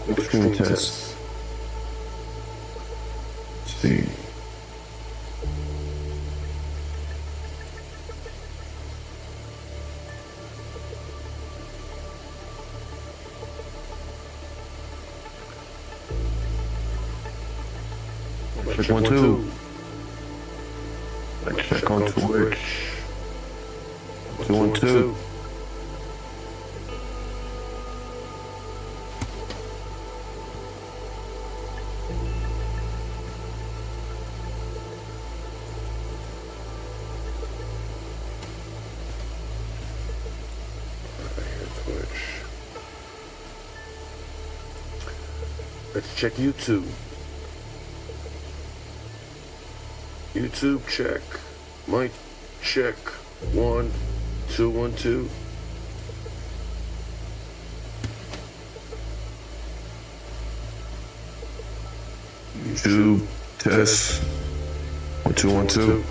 Extreme test. Let's see. Check 1 2. Let's check on Twitch. 2 1 2. Let's check YouTube. YouTube check. Mic check. 1 2 1 2. YouTube test. 1 2 1 2.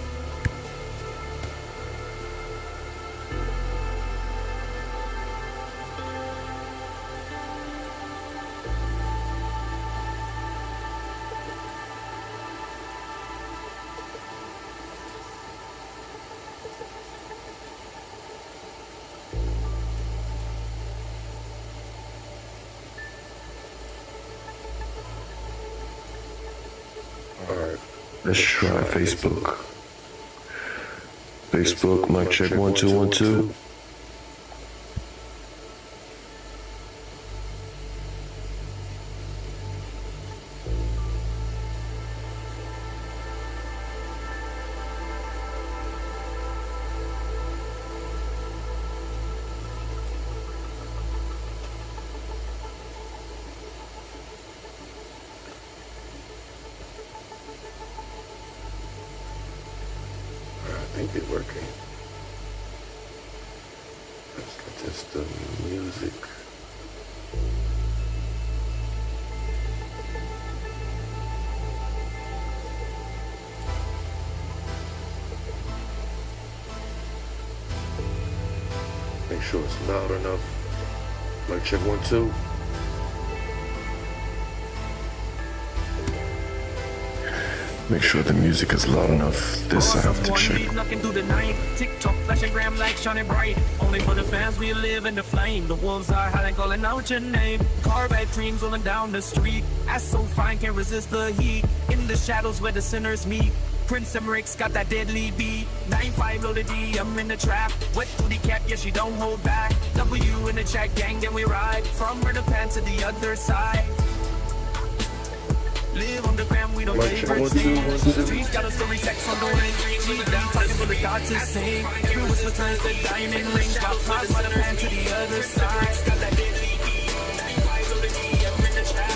Alright. Let's try Facebook. Facebook, mic check 1 2 1 2. I think it's working. Let's get this the music. Make sure it's loud enough. Mic check 1 2. Make sure the music is loud enough. This I have to check. Knocking through the night. TikTok flashing gram like shining bright. Only for the fans we live in the flame. The wolves are howling, calling out your name. Corvette dreams rolling down the street. Ass so fine, can't resist the heat. In the shadows where the sinners meet. Prince Emmerich's got that deadly beat. 9-5 loaded D, I'm in the trap. Wet booty cap, yeah, she don't hold back. W in the chat gang, then we ride. From where the pan to the other side. Live on the gram, we don't play for streets got a story, sex on the ring. Cheat down, talking for the God to sing. Every whisper turns to diamond rings. Got pause by the pan to the other side. Got that deadly beat. 9-5 loaded D, I'm in the trap.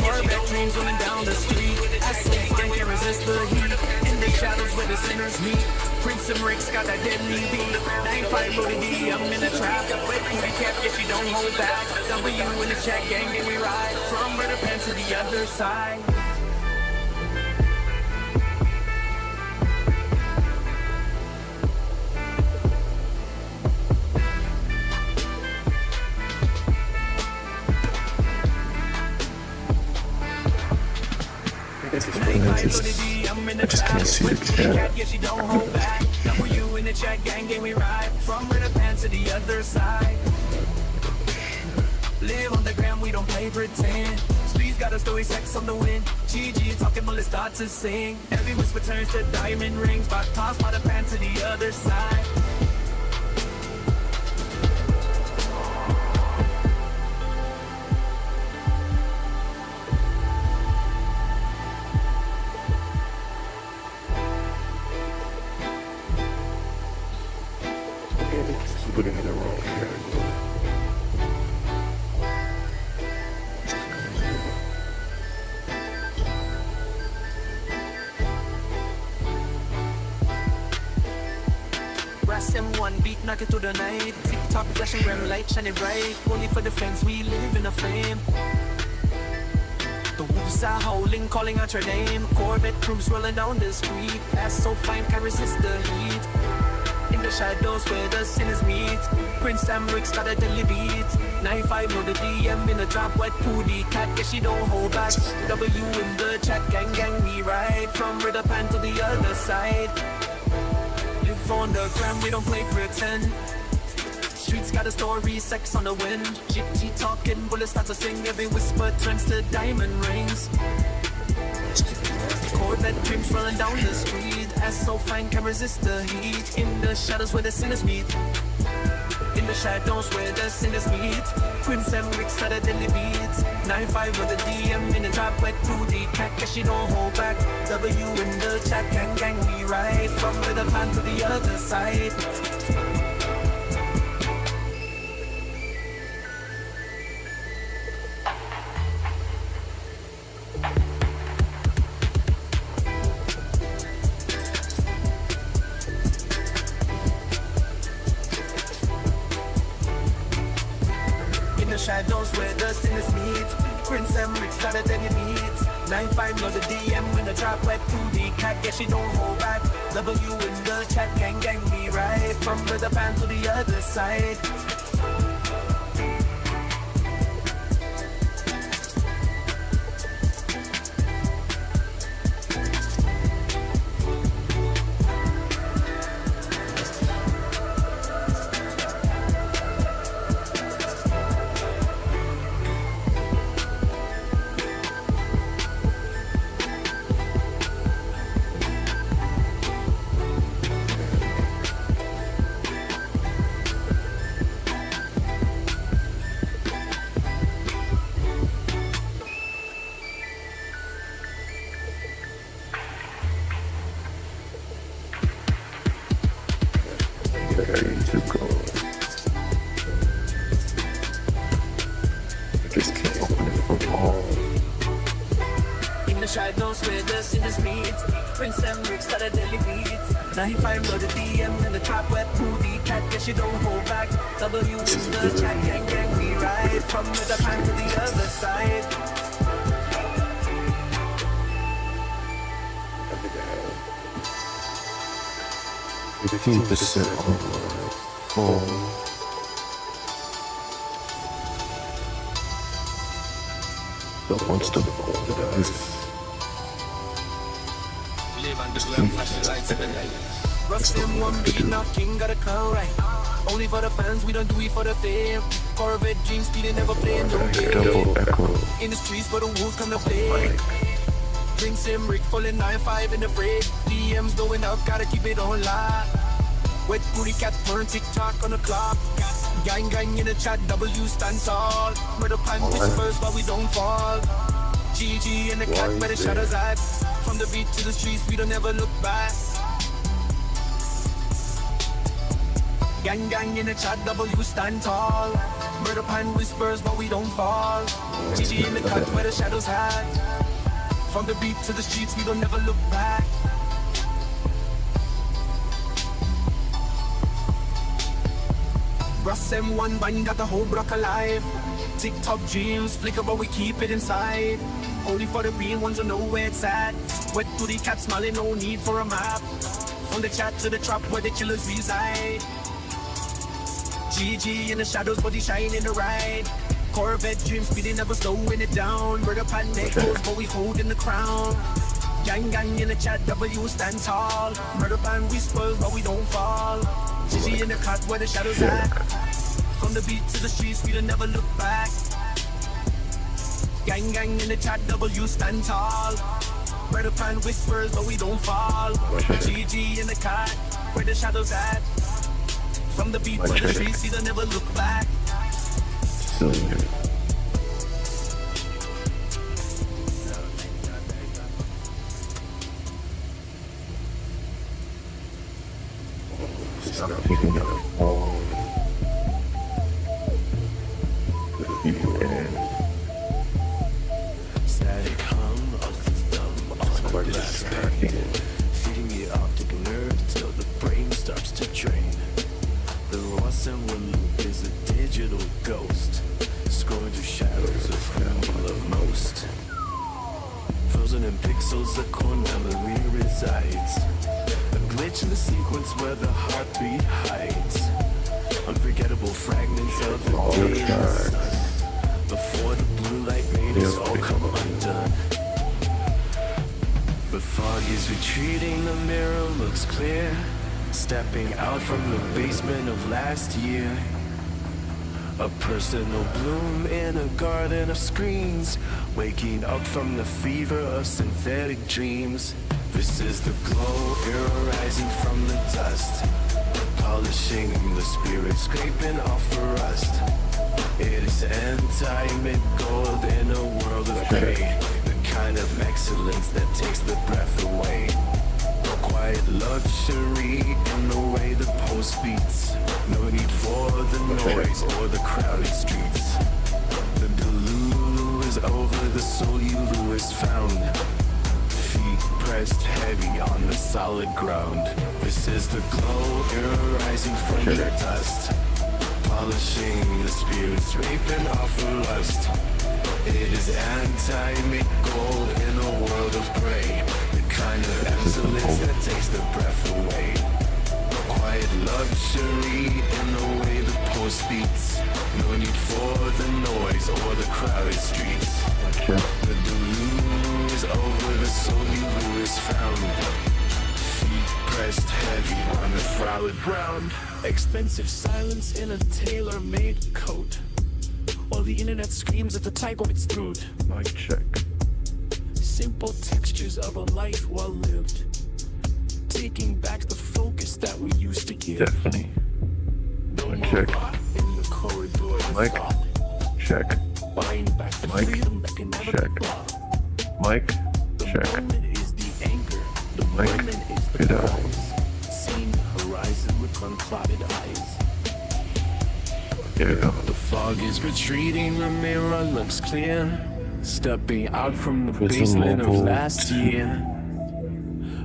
Corvette dreams running down the street. Ass so fine, can't resist the heat. In the shadows where the sinners meet. Prince Emmerich's got that deadly beat. 9-5 loaded D, I'm in the trap. Wet booty cap, yeah, she don't hold back. W in the chat gang, then we ride. From where the pen to the other side. I just can't see the chat. Yeah, she don't hold back. W in the chat gang, then we ride. From where the pen to the other side. Live on the gram, we don't play pretend. Streets got a story, sex on the wind. GG talking, but let's start to sing. Every whisper turns to diamond rings. But toss by the pan to the other side. Put it in the wrong category. Brass M1 beat knocking through the night. TikTok flashing gram light shining bright. Only for the fans we live in a flame. The wolves are howling, calling out your name. Corvette cruise rolling down the street. Ass so fine, can't resist the heat. In the shadows where the sinners meet, Prince Amric started the beat. 9-5 know the DM in the drop, wet 2D cat, guess she don't hold back. W in the chat, gang we ride from Red Pan to the other side. Live on the gram, we don't play pretend. Streets got a story, sex on the wind. She talking, bullets start to sing. Every whisper turns to diamond rings. Corvette trips rolling down the street. Ass so fine, can't resist the heat. In the shadows where the sinners meet. In the shadows where the sinners meet. Prince Emric started daily beats. 9-5 with the DM in the drop, wet 2D cat, cause she don't hold back. W in the chat, gang we ride from the pan to the other side. Shadows where the sinners meet. Prince Emric started any beats. 9-5 know the DM when the drop wet 2D cat, guess she don't hold back. W in the chat, gang we ride from the pan to the other side. Ready to go. I just can't open it from all. In the shadows where the sinners meet. Prince Emric started daily beats. 9-5 know the DM and the trap wet 2D cat, guess she don't hold back. W in the chat, gang we ride from the pan to the other side. I think 15% on phone. That wants to Rush them one beat, now king got a call right. Only for the fans, we don't do it for the fame. Corvette dreams, speeding never playing no game. In the streets, but the wolves come to play. Prince Emric falling 9-5 in the fray. DMs going up, gotta keep it on live. Wet booty cat turn TikTok on the clock. Gang in the chat, W stands tall. Murder pan whispers, but we don't fall. GG in the cat, where the shadows at. From the beat to the streets, we don't ever look back. Gang in the chat, W stand tall. Murder pan whispers, but we don't fall. GG in the cut, where the shadows at. From the beat to the streets, we don't never look back. Russ M1 band got the whole block alive. TikTok dreams flicker, but we keep it inside. Only for the real ones who know where it's at. Wet to the cat smiling, no need for a map. From the chat to the trap where the killers reside. GG in the shadows, body shine in the ride. Corvette dreams, speeding never slowing it down. Murder pan echoes, but we holding the crown. Gang in the chat, W stand tall. Murder pan whispers, but we don't fall. GG in the cut where the shadows at. From the beat to the streets, we don't never look back. Gang in the chat, W stand tall. Murder pan whispers, but we don't fall. GG in the cut where the shadows at. From the beat to the streets, we don't never look back. So good. Stop picking up all the people in. Static hum of the thumb on the glass pane, feeding the optic nerve till the brain starts to drain. The raw symbol is a digital ghost, scrolling through shadows of whom we love most. Frozen in pixels, the core memory resides. A glitch in the sequence where the heartbeat hides. Unforgettable fragments of the days before the blue light made us all come undone. The fog is retreating, the mirror looks clear. Stepping out from the basement of last year. A personal bloom in a garden of screens. Waking up from the fever of synthetic dreams. This is the glow, air rising from the dust. Polishing the spirit, scraping off the rust. It is anti-mid gold in a world of gray. The kind of excellence that takes the breath away. Quiet luxury in the way the pulse beats. No need for the noise or the crowded streets. The delulu is over, the solulu is found. Feet pressed heavy on the solid ground. This is the glow, air rising from the dust. Polishing the spirit, scraping off the lust. It is anti-mid gold in a world of gray. The kind of excellence that takes the breath away. Quiet luxury in the way the pulse beats. No need for the noise or the crowded streets. The deluge is over, the solulu is found. Feet pressed heavy on the froward ground. Expensive silence in a tailor-made coat. While the internet screams at the type of its throat. Mic check. Simple textures of a life well lived. Taking back the focus that we used to give. Definitely. Mic check. In the corridor of Mic thought. check. Buying back the Mic freedom that can never check. be bought. Mic The check. moment is the anchor. The Mic moment is the get out. prize. Seeing the horizon with unclouded eyes. Here we go. The fog is retreating, the mirror looks clear. Stepping out from the basement of last year.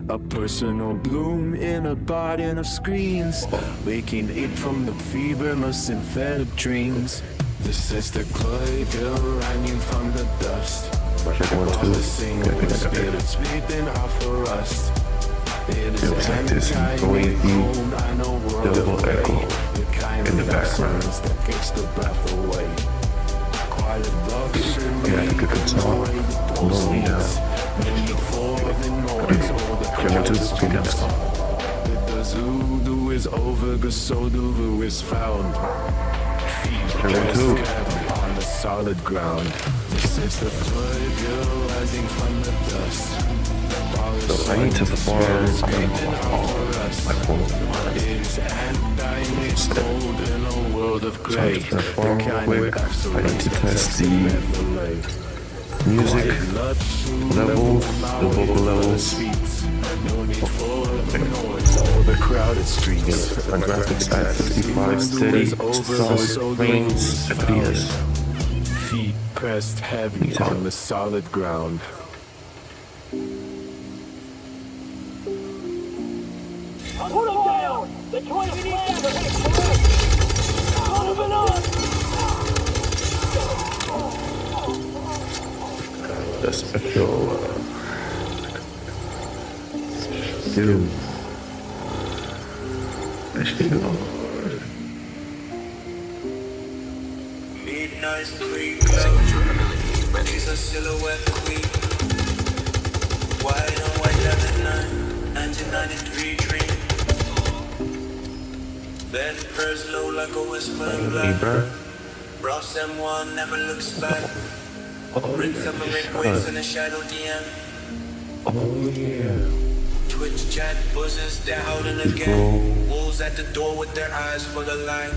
A personal bloom in a garden of screens. Waking it from the fever of synthetic dreams. This is the clay rising from the dust. Check 1, 2. The single spirit sweeping off the rust. It is Feels like this annoying double echo in the background. that takes the breath away. Quiet luxury, Yeah, I could guitar. Lonely now. Check 1, 2. Speed up. The Zulu is over, the Soduvu is found. Feet Check 1, 2. on the solid ground. This is the blood rising from the dust. So I need to farm my phone. Great. So farm quick. I need to test the music levels, the vocal levels. The crowded streets. My graphics at 55 steady, solid frames FPS. Feet pressed heavy on the solid ground. Put them down! They're trying to slam us! Moving on! The special do. Actually, no. Midnight Creek Club. She's a silhouette queen. White on white leather night. 1993 dream. Then purrs low like a whisper in black. Ross M1 never looks back. Rinse up and make waves in the shadow DM. Oh yeah. Twitch chat buzzes, they're howling again. Wolves at the door with their eyes full of light.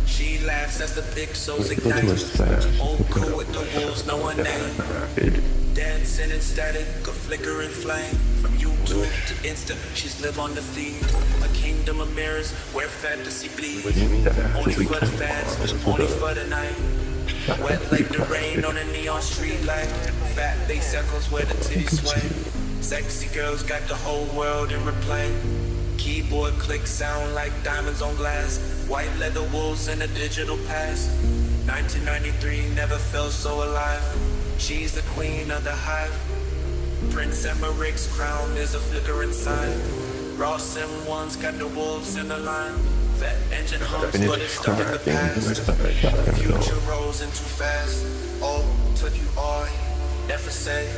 She laughs as the pixels ignite. Old cool with the wolves, no one name. Dancing in static, a flickering flame. From YouTube to Insta, she's live on the feed. A kingdom of mirrors where fantasy bleeds. Only for the fans, only for the night. Wet like the rain on a neon street light. Fat face circles where the titties sway. Sexy girls got the whole world in replay. Keyboard click sound like diamonds on glass. White leather wolves in a digital past. 1993 never felt so alive. She's the queen of the hive. Prince Emmerich's crown is a flickering sign. Ross and one's got the wolves in the line. Fat engine humps, Finish but it's stuck in the cracking. past. Where's that shotgun The go? future rolls in too fast. Oh, took you all, never say.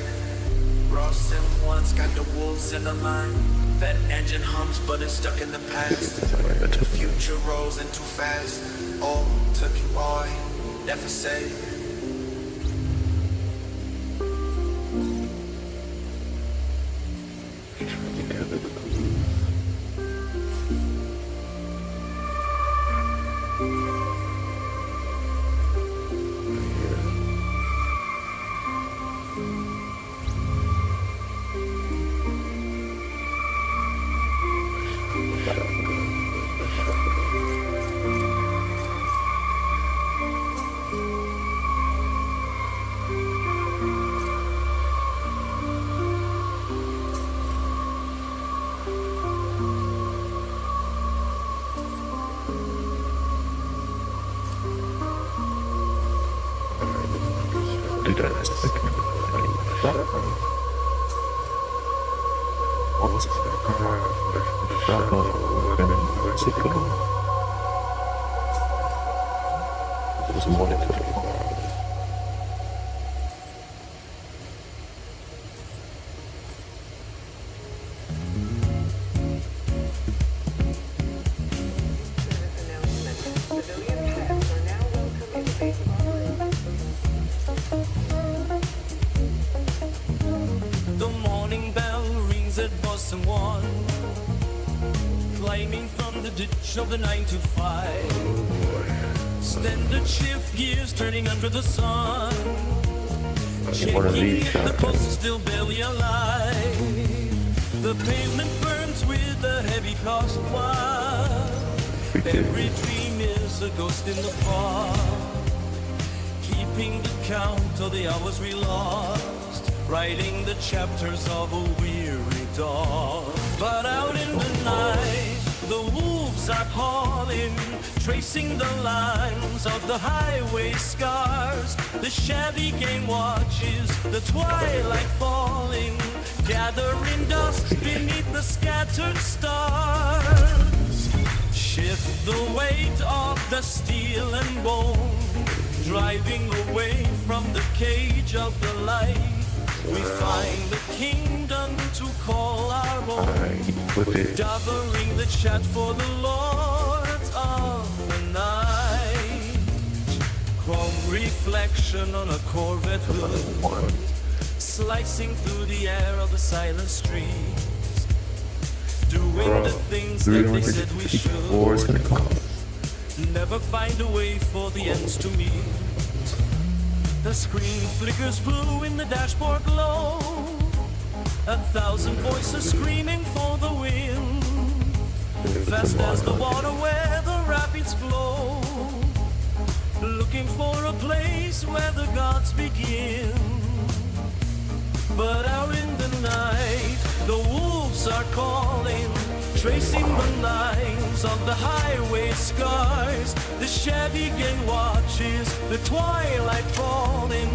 Ross and one's got the wolves in the line. Fat engine hums, but it's stuck in the past. The future rolls in too fast. Oh, took you all, never say. Do that in a second. What's that? Shotgun. Where's it go? There's more to it. The morning bell rings at Boston 1, climbing from the ditch of the 9 to 5. Standard shift gears turning under the sun, One of checking these if the shotguns. pulse is still barely alive. The pavement burns with a heavy cost while every dream is a ghost in the fog, keeping the count of the hours we lost, writing the chapters of a weary dawn. But out in the night, the wolves are calling, tracing the lines of the highway scars. The shabby game watches the twilight falling, gathering dust beneath the scattered stars. Shift the weight of the steel and bone, driving away from the cage of the light. We find the kingdom to call our own, Equip it. gathering the chat for the lords of the night. Chrome reflection on a Corvette hood, slicing through the air of the silent streets, doing the things that they said we $354 is should. gonna cost. Never find a way for the ends to meet. The screen flickers blue in the dashboard glow, 1,000 voices screaming for the wind, fast as the water where the rapids flow, looking for a place where the gods begin. But out in the night, the wolves are calling, tracing the lines of the highway scars. The shabby gang watches the twilight falling,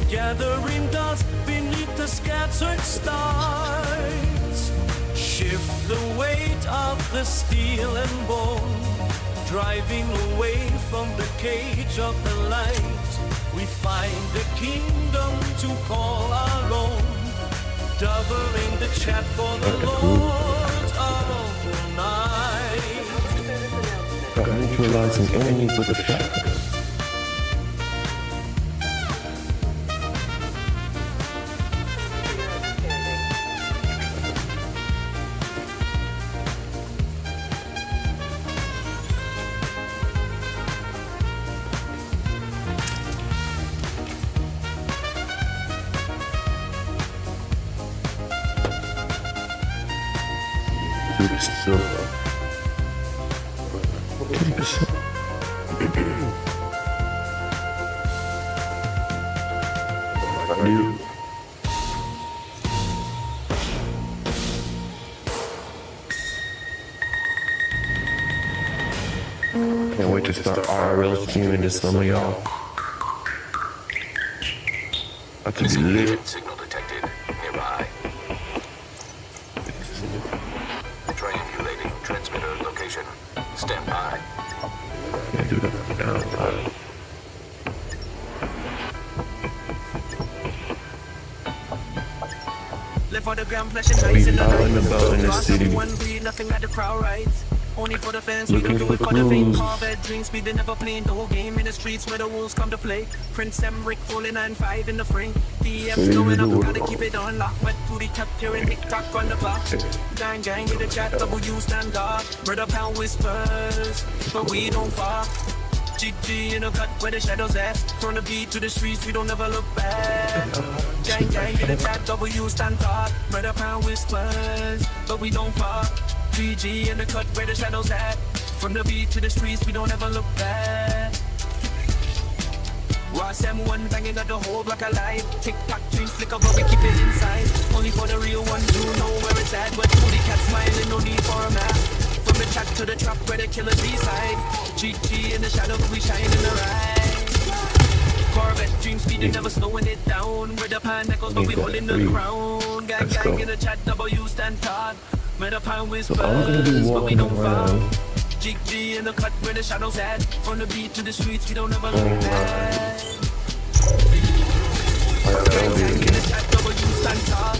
gathering dust beneath the scattered stars. Shift the weight of the steel and bone, driving away from the cage of the light. We find a kingdom to call our own, doubling the chat for the Lord of the night. Neutralizing enemies with a shotgun. Silver. 10%. New. Can't wait to start IRL streaming this summer, y'all. About to be lit. Signal detected nearby. Train hot. Live for the gram, flashing lights in the out and night. about in the Lost city. everyone, breathe, nothing like the crowd rides. Only for the fans, we Looking don't do for it for the fame. clues. Corvette drinks, we they never playing the whole game in the streets where the wolves come to play. Prince M, Rick, Foley, 9-5 in the frame. DM's going up, gotta keep it on lock. Wet booty tucked here and TikTok on the block. Gang, gang, get a chat, W stand up. Murder pound whispers, but we don't fuck. GG in the cut where the shadows at. From the beat to the streets, we don't ever look back. Gang, gang, get a chat, W stand up. Murder pound whispers, but we don't fuck. GG in the cut where the shadows at. From the beat to the streets, we don't ever look back. Watch M1 banging at the whole block alive. Tick-tock, dreams flicker, but we keep it inside. Only for the real ones who know where it's at. But booty cat smiling, no need for a map. From the chat to the trap where the killers reside. GG in the shadow, we shine in the ride. Corvette dream speeding, never slowing it down. Where the pan echoes, but we holding the crown. Gang, Let's gang go. in the chat, W stand tall. Made a pound whispers, all gonna be but we walking don't fall. around. GG in the cut where the shadows at. From the beat to the streets, we don't ever look back. Gang, gang in the chat, W stand tall.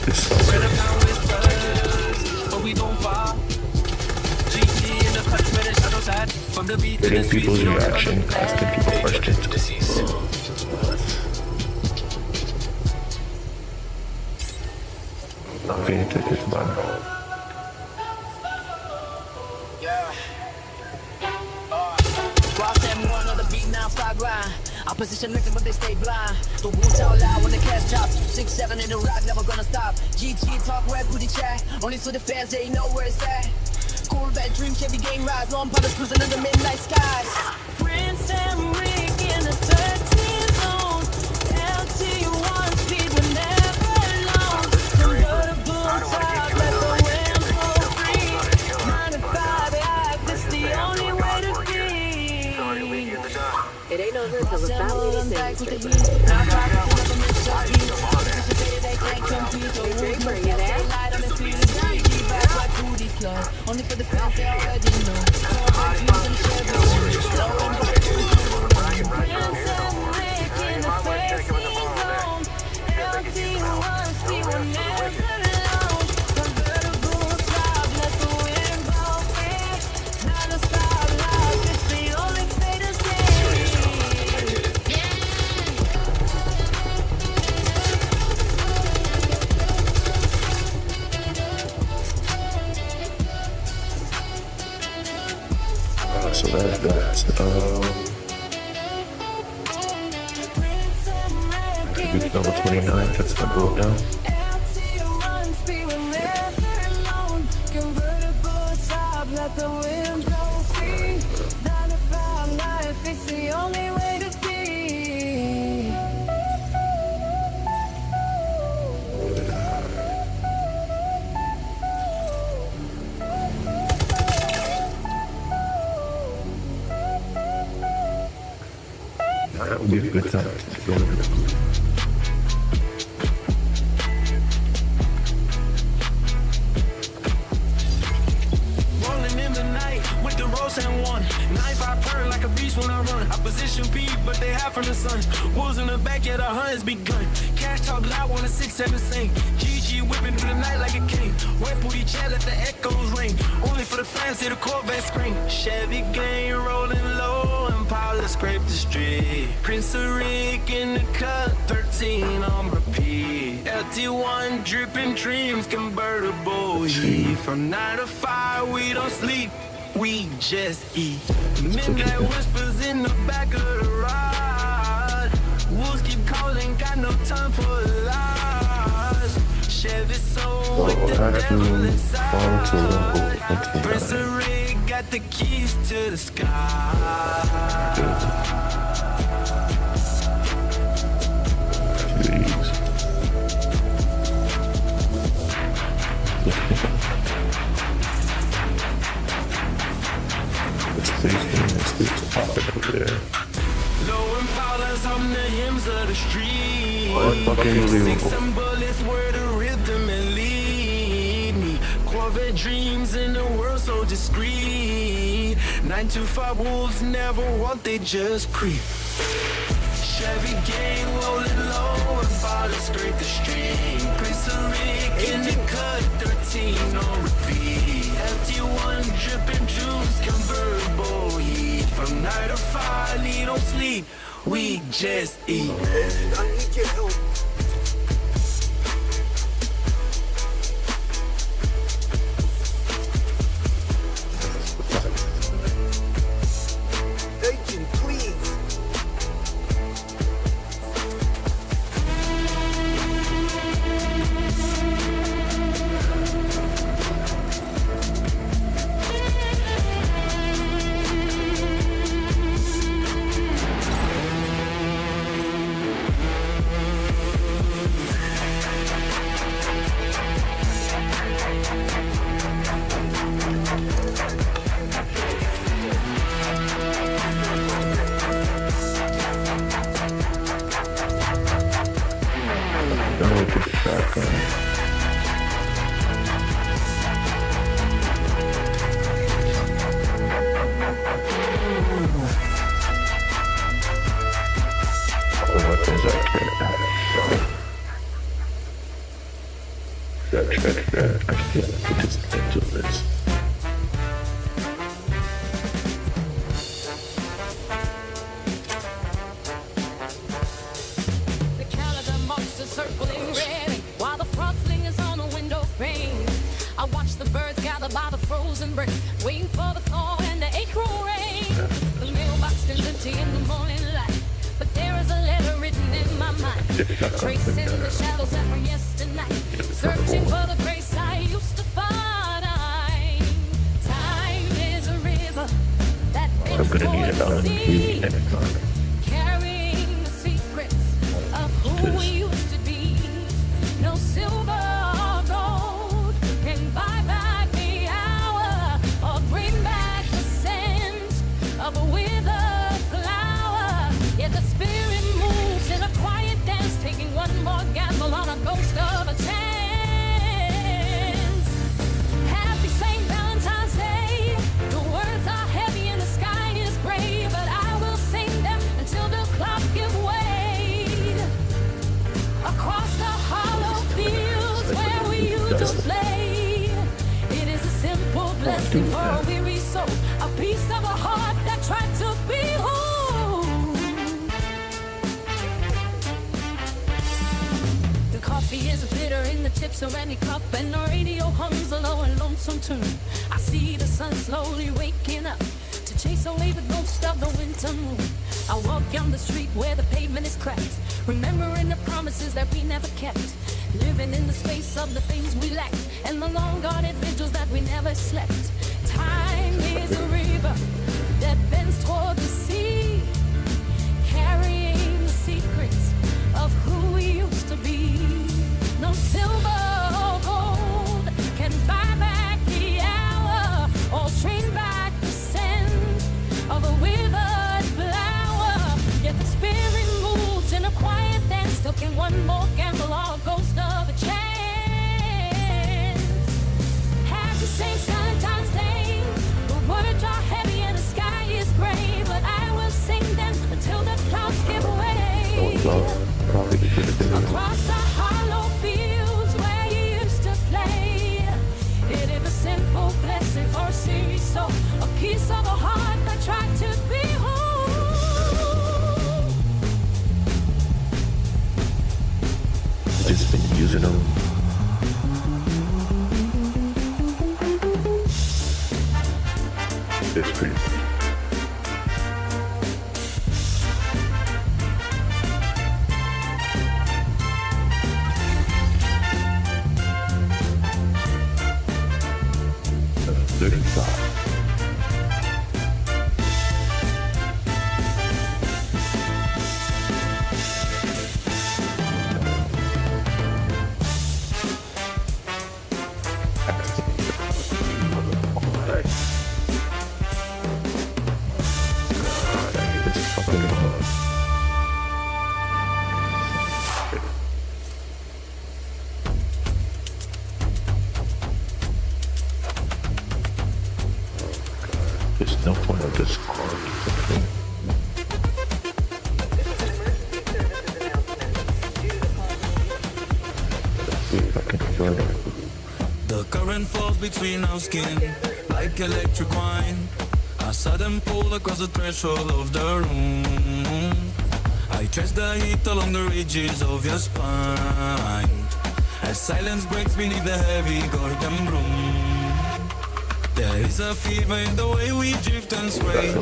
This song Made a is pound whispers, but we don't fall. GG in the cut where the shadows at. From the beat to the getting streets, people's we don't ever reaction, look asking back. people questions. I'm feeling to this man. Boss M1 on the beat, now fly grind. Opposition looking, but they stay blind. The wolves out loud when the cash chops. 6-7 in the rock, never gonna stop. GG talk, red booty chat. Only so the fans, they know where it's at. Corvette dream, Chevy gang rides. Long pilots cruising in the midnight skies. Prince and Rick in the 13 zone. LT1 speed, we're never alone. Convertible top, let the wind blow free. 9 to 5 life, it's the only way to be. It ain't over until the fat lady sings. Drink, bring it in. Only for the fans they already know. So that's that. Attribute number 29, that's my goal now. That would be a good time to go over there. Rolling in the night with the rose and one. 9-5 purr like a beast when I run. Opposition beat, but they hide from the sun. Wolves in the back, yeah, the hunt has begun. Cash talk loud when the 6-7 sing. GG whipping through the night like a king. Wet booty chat, let the echoes ring. Only for the fans, hear the Corvette scream. Chevy gang rolling low, and Paula scrape the street. Prince of Rick in the cut, 13 on repeat. LT1 dripping dreams, convertible heat. From 9 to 5, we don't sleep, we just eat. Midnight whispers in the back of the ride. Wolves keep calling, got no time for lies. Chevy soul with the devil inside. Prince of Rick got the keys to the sky. Let's pop it over there. Low Impalas on the hymns of the street. Unbelievable. 6 and bullets were the rhythm and lead me. Corvette dreams in a world so discreet. 9 to 5 wolves never want, they just creep. Chevy gang rolling low and bottle scrape the street. Chris Rick in the cut, 13 on repeat. FT1 dripping juice, convertible heat. From 9 to 5, we don't sleep, we just eat. I need your help. Agent, please. Done with the shotgun. All the weapons I can have. That. I can't put this into this. The calendar marks are circling red while the frost lingers on the window pane. I watch the birds gather by the frozen brick, waiting for the thaw and the April rain. The mailbox stands empty in the morning light, but there is a letter written in my mind, tracing the shadows that were yesternight, searching for the grace I used to find. Time is a river that I'm gonna need it on the TV next time. carrying the secrets of who we used to be. No silver or gold can buy back the hour or bring back the scent of a withered flower. Yet the spirit moves in a quiet dance, taking one more gamble on a ghost of a chance. Happy St. Valentine's Day. The words are heavy and the sky is gray, but I will sing them until the clouds give way. Across the hollow fields where we used to play, it is a simple blessing for a weary soul, a piece of a heart that tried to be whole. The coffee is bitter in the chips of any cup, and the radio hums a low and lonesome tune. I see the sun slowly waking up to chase away the ghost of the winter moon. I walk down the street where the pavement is cracked, remembering the promises that we never kept, living in the space of the things we lacked, and the long-guarded vigils that we never slept. Time is a river that bends toward the sea, carrying the secrets of who we used to be. No silver or gold can buy back the hour or train back the scent of a withered flower. Yet the spirit moves in a quiet dance, taking one more gamble or a ghost of a chance. Happy St. Valentine's Day. The words are heavy and the sky is gray, but I will sing them until the clouds give way. Probably should have been Across the hollow fields where you used to play, it is a simple blessing for a serious soul, a piece of a heart that tried to be whole. just been using them. It's pretty. The current falls between our skin like electric wine. A sudden pull across the threshold of the room. I trace the heat along the ridges of your spine as silence breaks beneath the heavy Gorgon broom. There is a fever in the way we drift and sway,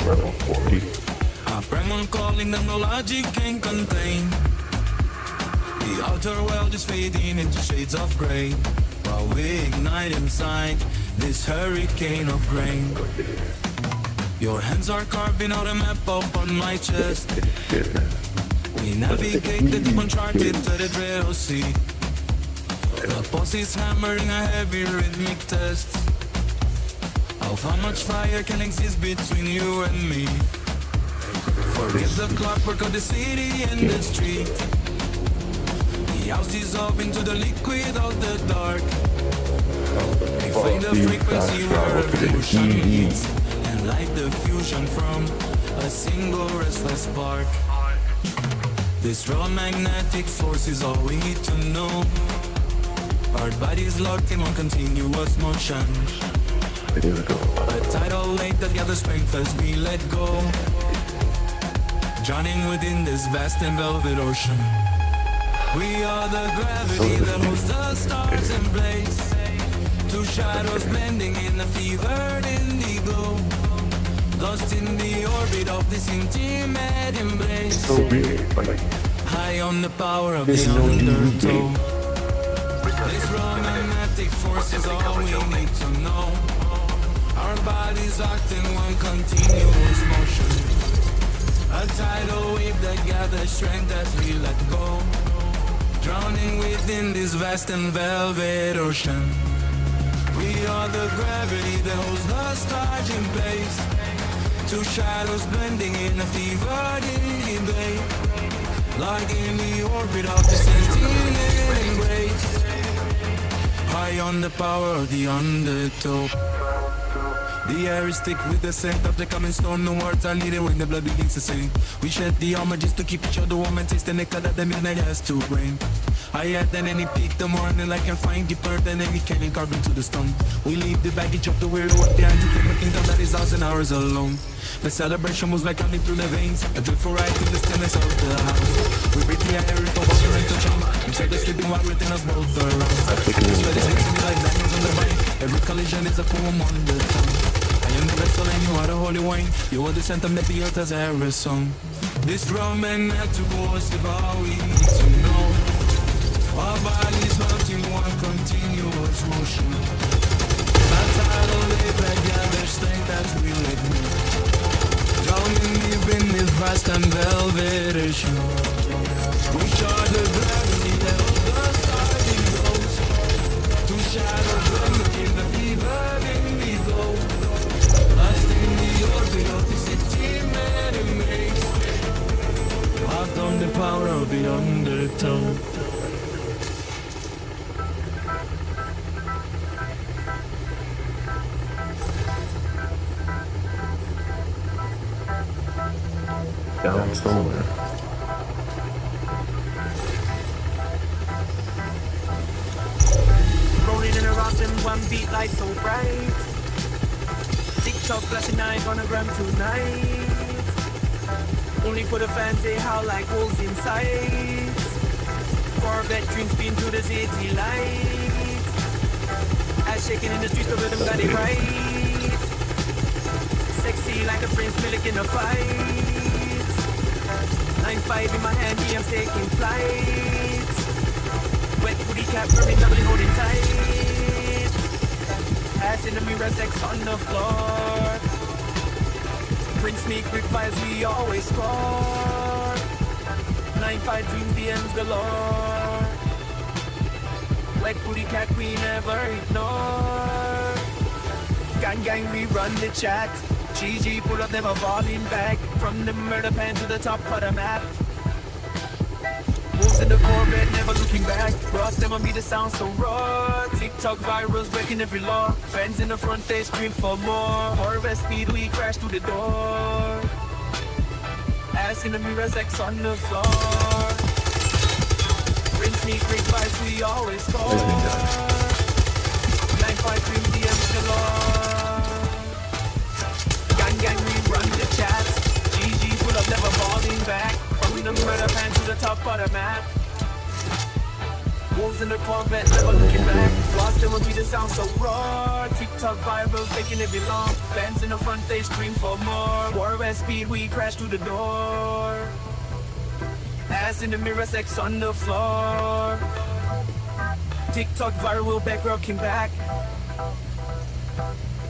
a primal calling that no logic can contain. The outer world is fading into shades of grey, while we ignite inside this hurricane of grain. Your hands are carving out a map upon my chest. We navigate the deep uncharted territorial sea. The pulse is hammering a heavy rhythmic test of how much fire can exist between you and me. Forget the clockwork of the city and the street. The house dissolve into the liquid of the dark. We find the frequency where every motion meets, and light the fusion from a single restless spark. This raw magnetic force is all we need to know. Our bodies locked in one continuous motion. A tidal lake that gathers strength as we let go, drowning within this vast and velvet ocean. We are the gravity that holds the stars in place. Two shadows blending in a fevered indigo, lost in the orbit of this intimate embrace. High on the power of the undertow. This romantic force is all we need to know. Our bodies locked in one continuous motion. A tidal wave that gathers strength as we let go, drowning within this vast and velvet ocean. We are the gravity that holds the stars in place. Two shadows blending in a fevered embrace, locked in the orbit of the sentinel embrace. High on the power of the undertow. The air is thick with the scent of the coming storm. No words are needed when the blood begins to sing. We shed the armor just to keep each other warm and taste the nectar that the midnight has to bring. Higher than any peak, the morning light can find deeper than any canyon carved into the stone. We leave the baggage of the weary world behind to claim a kingdom that is ours and ours alone. The celebration moves like honey through the veins, a joyful ride through the stillness of the house. We breathe the air with the water and touch on. Inside the sleeping while within us both around. This sweat is mixing me like diamonds on the vine. Every collision is a poem on the tongue. I am the vessel and you are the holy wine. You are the anthem that the earth has ever sung. This drum and not to boast of all we need to know. Our bodies locked in one continuous motion. A tidal wave that gathers strength as we let go, drowning deep in this vast and velvet ocean. We share the gravity that holds the stars in ghosts. Two shadows blending in the fever indigo, lost in the orbit of the city man embrace. Locked on the power of the undertow. Down somewhere. Rolling in a Ross and one beat light so bright. TikTok flashing 9 on the gram tonight. Only for the fans they howl like wolves inside. Corvette dream spin through the city light. Ass shaking in the streets, the rhythm got it right. Sexy like a prince milk in a fight. 9-5 in my hand, yeah, I'm taking flight. Wet booty cap, burning, doubly holding tight. Ass in the mirror, sex on the floor. Prince sneak, quick fires, we always score. 9-5 dreams, DMs galore. Wet booty cat, we never ignore. Gang, we run the chat. GG, pull up, never falling back. From the murder pan to the top of the map. Moves in the Corvette, never looking back. Ross never made the sound so raw. TikTok virals breaking every law. Fans in the front, they scream for more. Corvette speed, we crash through the door. Ass in the mirror, sex on the floor. Rinse me, great vibes, we always score. 953 DMs galore. Gang, we run the chats. GG full of never falling back. From the murder pan to the top of the map. Wolves in the Corvette, never looking back. Lost them will be the sound so raw. TikTok virals taking it belong. Fans in the front, they scream for more. Warwest speed, we crash through the door. Ass in the mirror, sex on the floor. TikTok viral, back rocking back.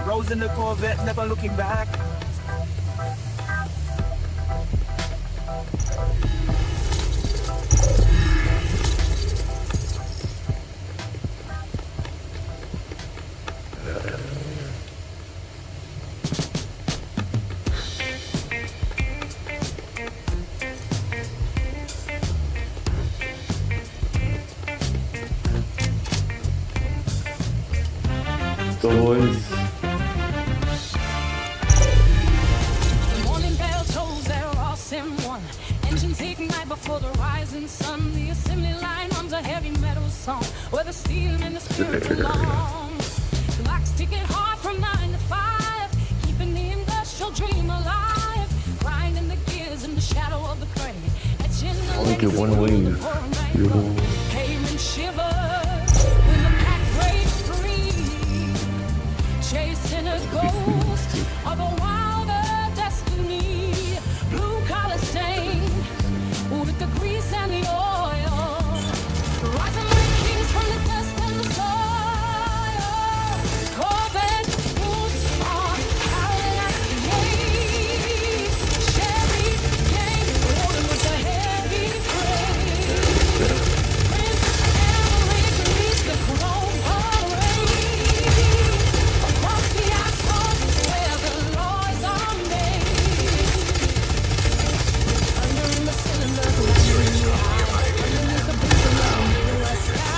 Rose in the Corvette, never looking back. The voice. The morning bell tolls their awesome one. Engines ignite before the rising sun. The assembly line hums a heavy metal song where the steel and the spirit belong. Clocks ticking hard from 9 to 5, keeping the industrial dream alive. Grinding the gears in the shadow of the crane. Etching the Only get one wave. Came and shivered when the pack breaks free. Chasing a ghost of a wilder destiny. Blue collar stain with the grease and the oil. Rising like kings from the dust and the soil. Corvette boots on, howling at the gate. Chevy gang rolling with a heavy freight. Prince Emily released the chrome parade. Across the asphalt where the laws are made. Under the cylinders, measuring the eye. Underneath the prison of the Midwest sky.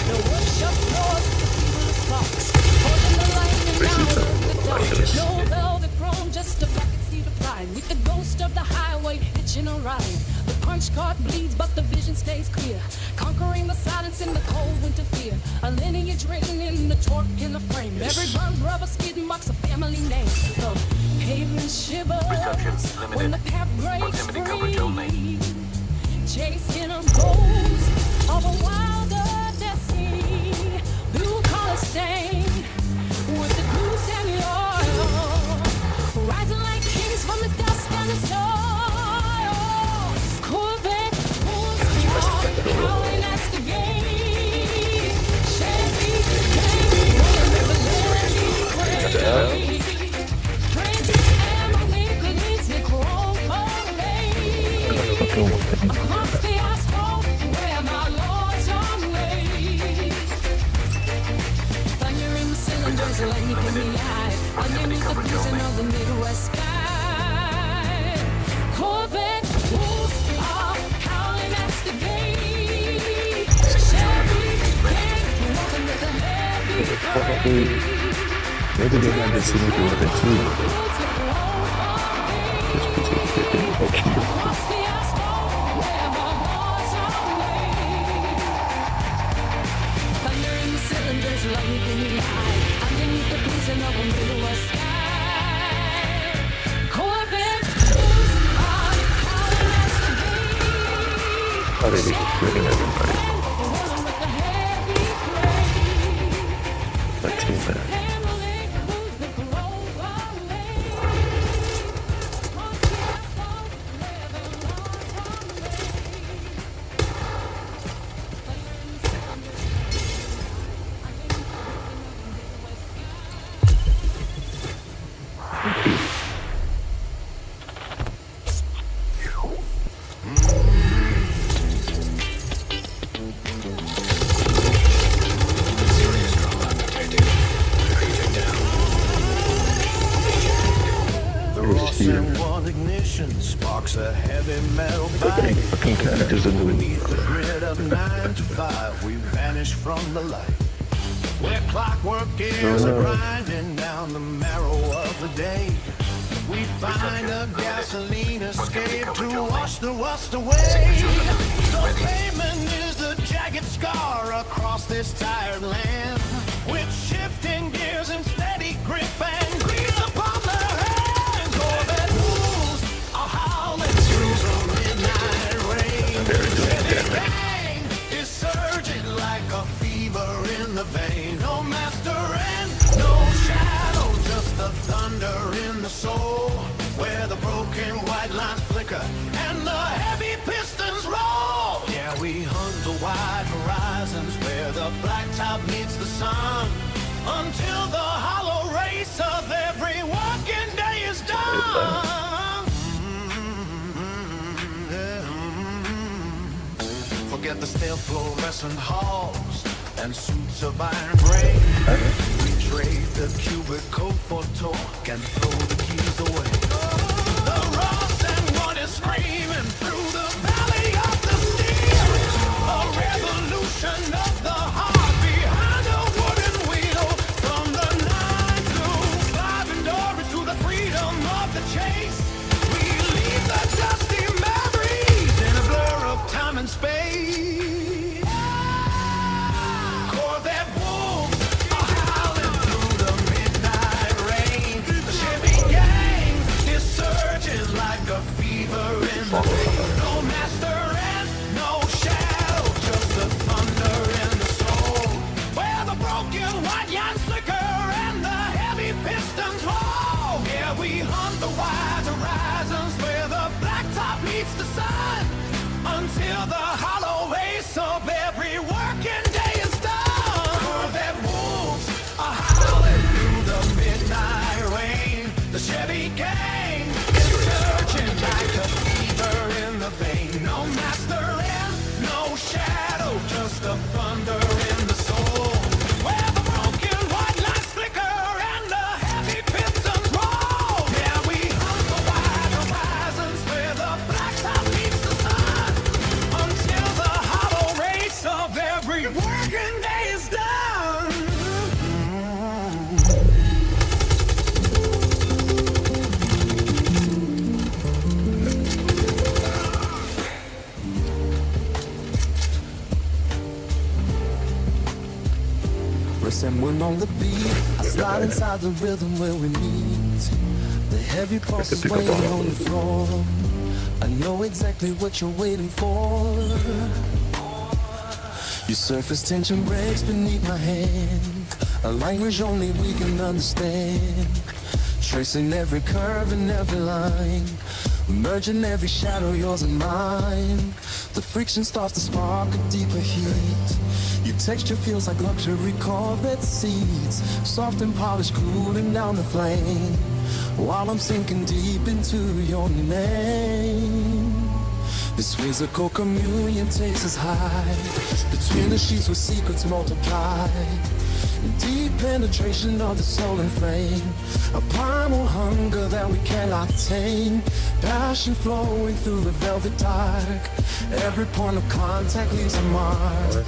The workshop floors, the people sparks. Holding the lightning down in the dark. No velvet throne, just a bucket seat of pride. With the ghost of the highway hitching a ride. The punch card bleeds, but the vision stays clear. Conquering the silence in the cold winter fear. A lineage written in the torque in the frame. Every burned rubber skid marks a family name. The pavement shivers when the path breaks free. Chasing a ghost of a wilder destiny. Blue collar stain with the goose and the oil. Rising like kings from the dust and the soil. Corvette pulls on, howling at the gate. Chevy gang rolling with the levy crate. Prince Emily leads the chrome parade. Across the asphalt where my lords are made. Thunder in the cylinders, lightning in the eye. Underneath the prison of the Midwest sky. Corvette wolves are howling at the gate. Chevy gang walking with a heavy freight. Maybe they had this in the other too. This particular Across the asphalt where my lords are made. Thunder in the cylinders, lightning in the eye. Underneath the prison of a Midwest sky. Corvette wolves are howling at the gate. How did he get everybody? Rolling with a heavy freight. Let's see that. Family moves the chrome parade. Across the asphalt where the lords are made. Thunder in the cylinders, underneath the prison of the Midwest sky. ignition sparks a heavy metal bite. Fucking characters are doing Beneath the grid of 9 to 5, we vanish from the light. Where clockwork gears are grinding down the marrow of the day. We find a gasoline escape to wash the rust away. The pavement is a jagged scar across this tired land. With shifting gears and steady grip and grease upon their hands. Corvette wolves are howling through the midnight rain. The gang is surging like a fever in the vein. No master and no shadow, just the thunder in the soul. Where the broken white lines flicker and the heavy pistons roll. Yeah, we hunt the wide horizons where the blacktop meets the sun. Until the hollow race of every working day is done. Forget the stale fluorescent halls and suits of iron gray. We trade the cubicle for torque and throw the keys away. The Ross and one is screaming through the valley of the steel. A revolution of the heart behind a wooden wheel. From the 9 to 5 endurance to the freedom of the chase. We leave the dusty memories in a blur of time and space. Corvette wolves are howling through the midnight rain. The Chevy gang is surging like a fever in the vein. No master and no shadow, just the thunder in the soul. Where the broken white lines flicker and the heavy pistons roll. Yeah, we hunt the wide horizons where the blacktop meets the sun. Until the hollow race of every working day is done. Corvette wolves are howling through the midnight rain. The Chevy gang is surging like a fever in the vein. No master and no shadow, just the thunder in the soul. Where the broken white lights flicker and the heavy pistons roll. Yeah, we hunt the wide horizons where the blacktop meets the sun. Until the hollow race of every working day is done. And when on the beat, I slide inside the rhythm where we meet. The heavy pulse is waiting on the floor. I know exactly what you're waiting for. Your surface tension breaks beneath my hand. A language only we can understand. Tracing every curve and every line. Merging every shadow, yours and mine. The friction starts to spark a deeper heat. Your texture feels like luxury Corvette seats. Soft and polished, cooling down the flame. While I'm sinking deep into your name. This physical communion takes us high. Between the sheets where secrets multiply. Deep penetration of the soul and flame. A primal hunger that we cannot tame. Passion flowing through the velvet dark. Every point of contact leaves a mark.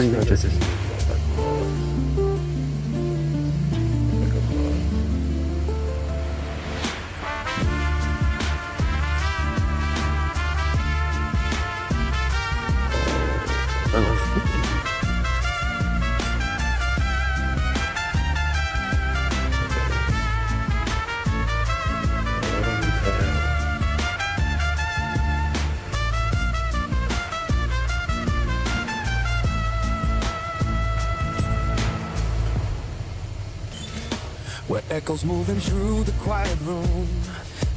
Where echoes moving through the quiet room.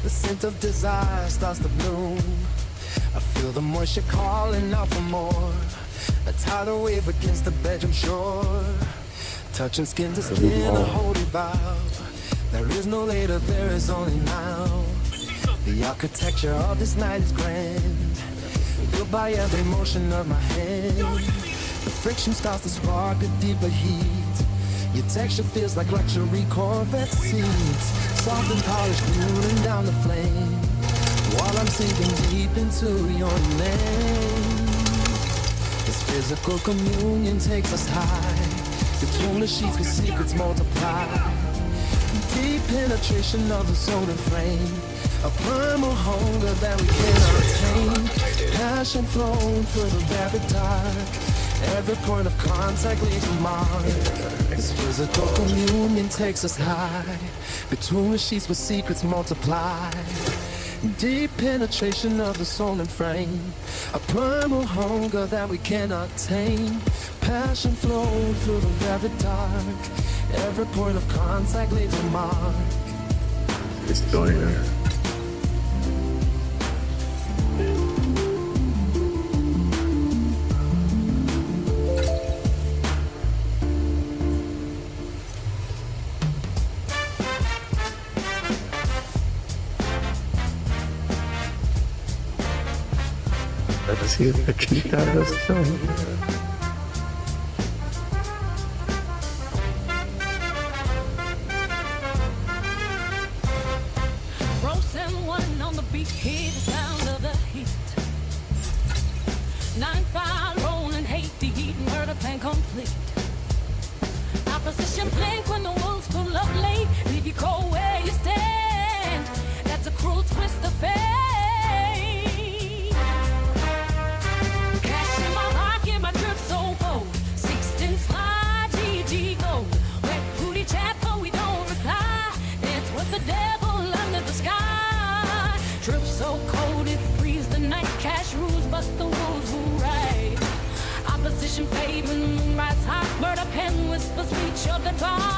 The scent of desire starts to bloom. I feel the moisture calling out for more. A tidal wave against the bedroom shore. Touching skin to skin, a holy vow. There is no later, there is only now. The architecture of this night is grand. Built by every motion of my hand. The friction starts to spark a deeper heat. Your texture feels like luxury Corvette seats. Soft and polished, cooling down the flame. while I'm sinking deep into your name. This physical communion takes us high. Between the sheets with secrets multiply. Deep penetration of the soul and frame. A primal hunger that we cannot attain. Passion flowing through the very dark. Every point of contact leaves a mark. This physical communion takes us high. Between the sheets where secrets multiply. Deep penetration of the soul and frame. A primal hunger that we cannot tame. Passion flowing through the very dark. Every point of contact leaves a mark. It's going there. Let's see if I keep that as a song. Roasting one on the beat, hear the sound of the heat. 9-5 rolling, hate the heat, murder plan complete. Opposition blink when the wolves pull up late, leave you cold where you stand. That's a cruel twist of fate. Cash in my pocket, my drip so cold. 16 slide, GG gold. Wet booty chat, but we don't reply. It's with the devil under the sky. Drip so cold it frees the night. Cash rules, but the wolves will ride. Opposition fade when the moon rises high. Murder pen whispers speech of the dark.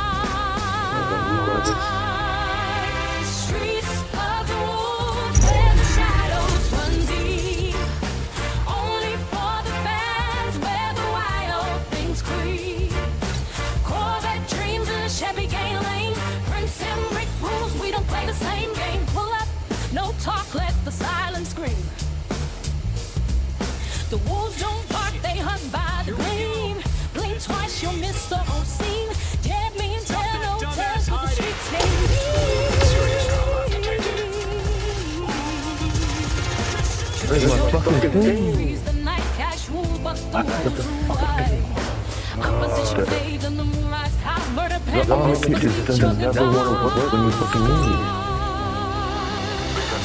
Streets of the wolves where the shadows run deep. Only for the fans where the wild things creep. Corvette dreams in a Chevy gay lane. Prince and Rick rules, we don't play the same game. Pull up, no talk, let the silence scream. The wolves don't bark, they hunt by the gleam. Blink twice, you'll miss the whole scene. Dead means tell no tales with the streets name. Where's my fucking thing? Freeze the night, cash rules, but the wolves rule high. Opposition fades and the moon rises high. Murder pen The army just doesn't never want to work when you fucking need it.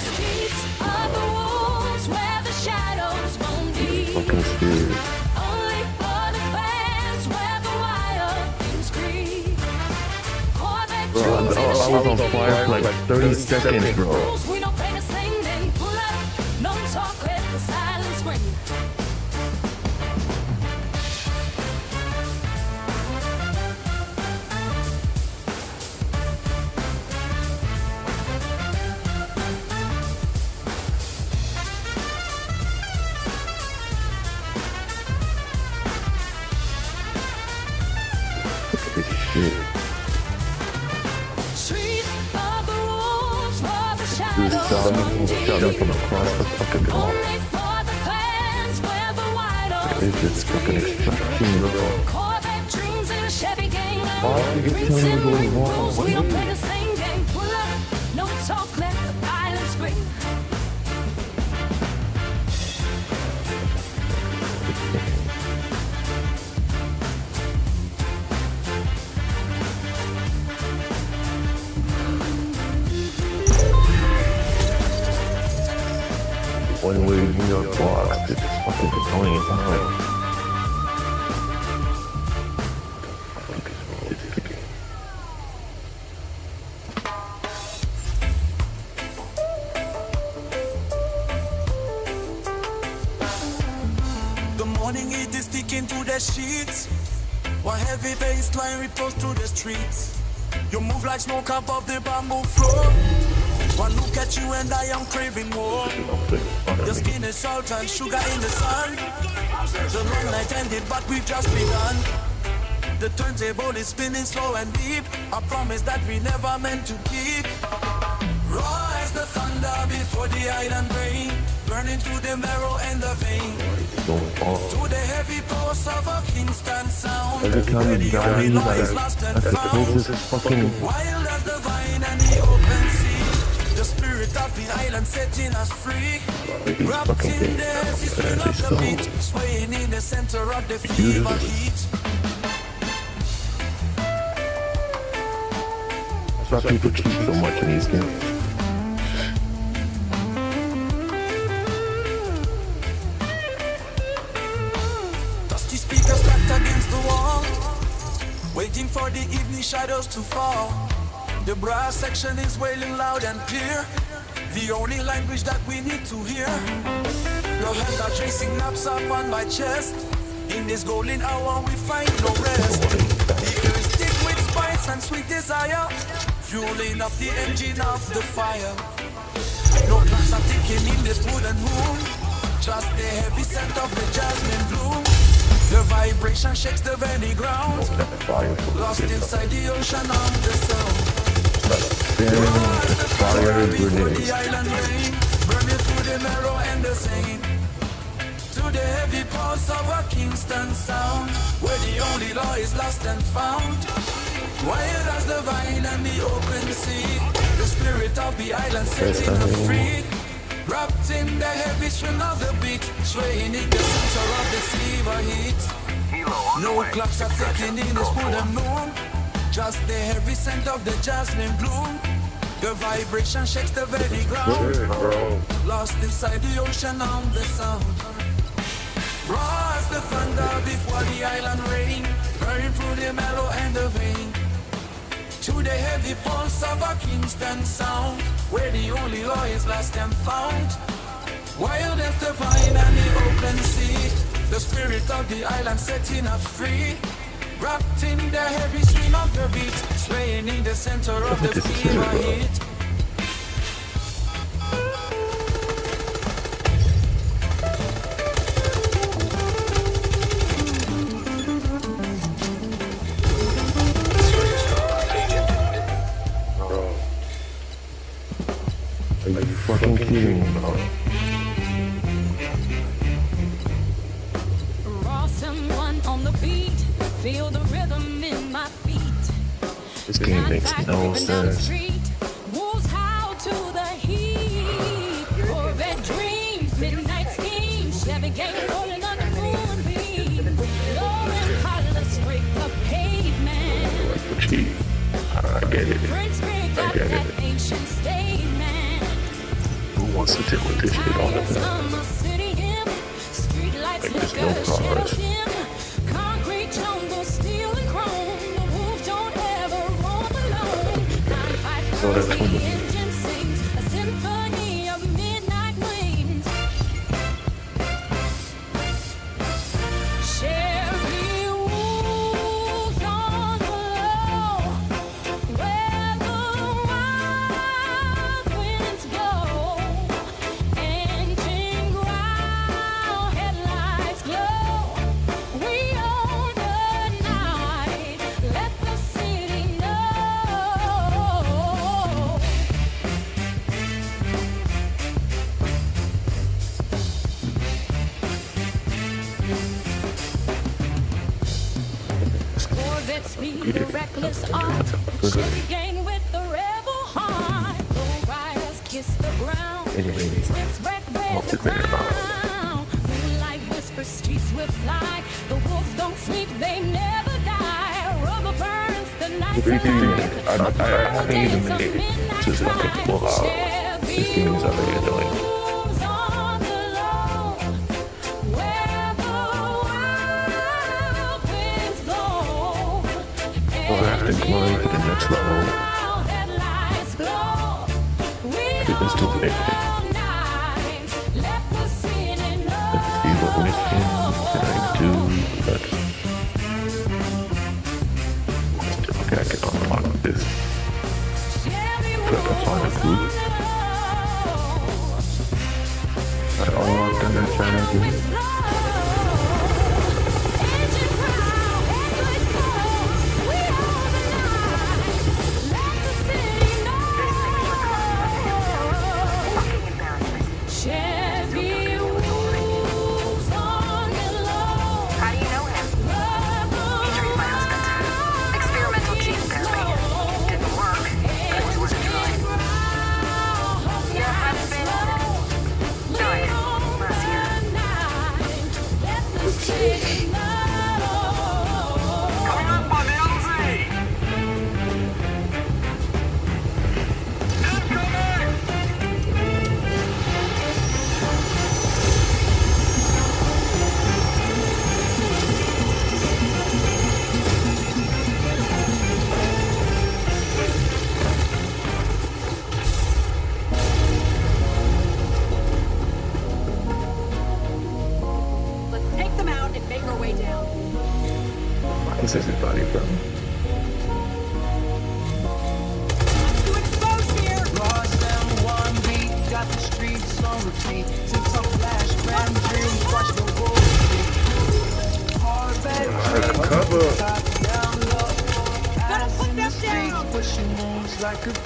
Streets of the wolves where the shadows roam deep. Fucking serious. Only for the fans where the wild things creep. Corvette Bro, I dreams in a was on Chevy fire for like 30 seconds, bro. rules, we don't play the same game. Pull up, no talk, let the silence scream. This shit. Streets of the wolves where the Dude, shadows shot roam me deep. from across the fucking wall. Only for the fans where the wild It's just fucking extraction, bro. Corvette dreams in a Chevy gang. Why are you telling me to go wrong? Rules, What we do don't you play mean? the same game. Pull up, no talk, let the violence scream. One way New York blocks, it's fucking annoying. The morning heat is sticking to the sheets. While heavy baseline ripples through the streets. You move like smoke above the bamboo floor. One look at you and I am craving more. Your skin is salt and sugar in the sun. The long night ended but we've just begun. The turntable is spinning slow and deep. A promise that we never meant to keep. Raw as the thunder before the island rain. Burning through the marrow and the vein. To the heavy pulse of a Kingston sound. Every time Where you the die, only you lies gotta lost and have to found. close this fucking. Wild as the vine and the open sea. The spirit spirit of the island setting us free. These Wrapped fucking in things the are swing of the beat, swaying in the center of the fever heat. That's why people cheat so much in these games. Dusty speakers stacked against the wall, waiting for the evening shadows to fall. The brass section is wailing loud and clear, the only language that we need to hear. Your hands are tracing maps up on my chest. In this golden hour we find no rest. The air is thick with spice and sweet desire, fueling up the engine of the fire. No clocks are ticking in this wooden room, just the heavy scent of the jasmine bloom. The vibration shakes the very ground, lost inside the ocean of the sound. The fire Before the grenades. island rain, burning through the marrow and the Seine, to the heavy pulse of a Kingston sound, where the only law is lost and found. Wild as the vine and the open sea, the spirit of the island setting us free. Wrapped in the heavy string of the beat, swaying in the center of the fever heat. No clocks are ticking in this wooden moon, just the heavy scent of the jasmine bloom. The vibration shakes the very ground, lost inside the ocean of the sound. Raw as the thunder before the island rain, burning through the marrow and the vein, to the heavy pulse of a Kingston sound, where the only law is lost and found. Wild as the vine and the open sea, the spirit of the island setting us free. Wrapped in the heavy swing of the beat, swaying in the center of the fever heat. Are you fucking kidding me, bro? Raw someone on the beat, feel the rhythm in my feet. This game makes no sense. Wolves howl to the heat. Corvette dreams, midnight schemes, Chevy gang rolling on the moonbeams. Lauren collar scrape the pavement. Cheat. I get it. Prince Greg got get that it. ancient statement. Who wants to deal with this shit all the time? Like there's no cars. Concrete jungle, steel and chrome. The wolves don't ever roam alone. So that's when The engine sings a symphony of midnight winds. Sherry wolves on the low, where the wild winds blow. Engine growl, headlights glow. We own the night, let the city know. Corvette speed, the reckless art. Chevy gang with the rebel heart. Low riders kiss the ground. Anyways, Let's wreck where the ground. Moonlight whisper, streets will fly. The wolves don't sleep, they never die. Rubber burns, the nights are light. I haven't even made it to fucking pull out. This game is already annoying. Wolves on the low, where the wild winds blow. Well, I have to climb to the next level. Headlights glow. We Get this to the next thing. all night, let the city know. Let's see what mission can I do. Okay, I can unlock this. So I can find a group. I unlocked and I'm trying to do. Chevy wolves on the low. How do you know him? He treated my husband. Experimental gene therapy. Didn't work, but it was worth a try.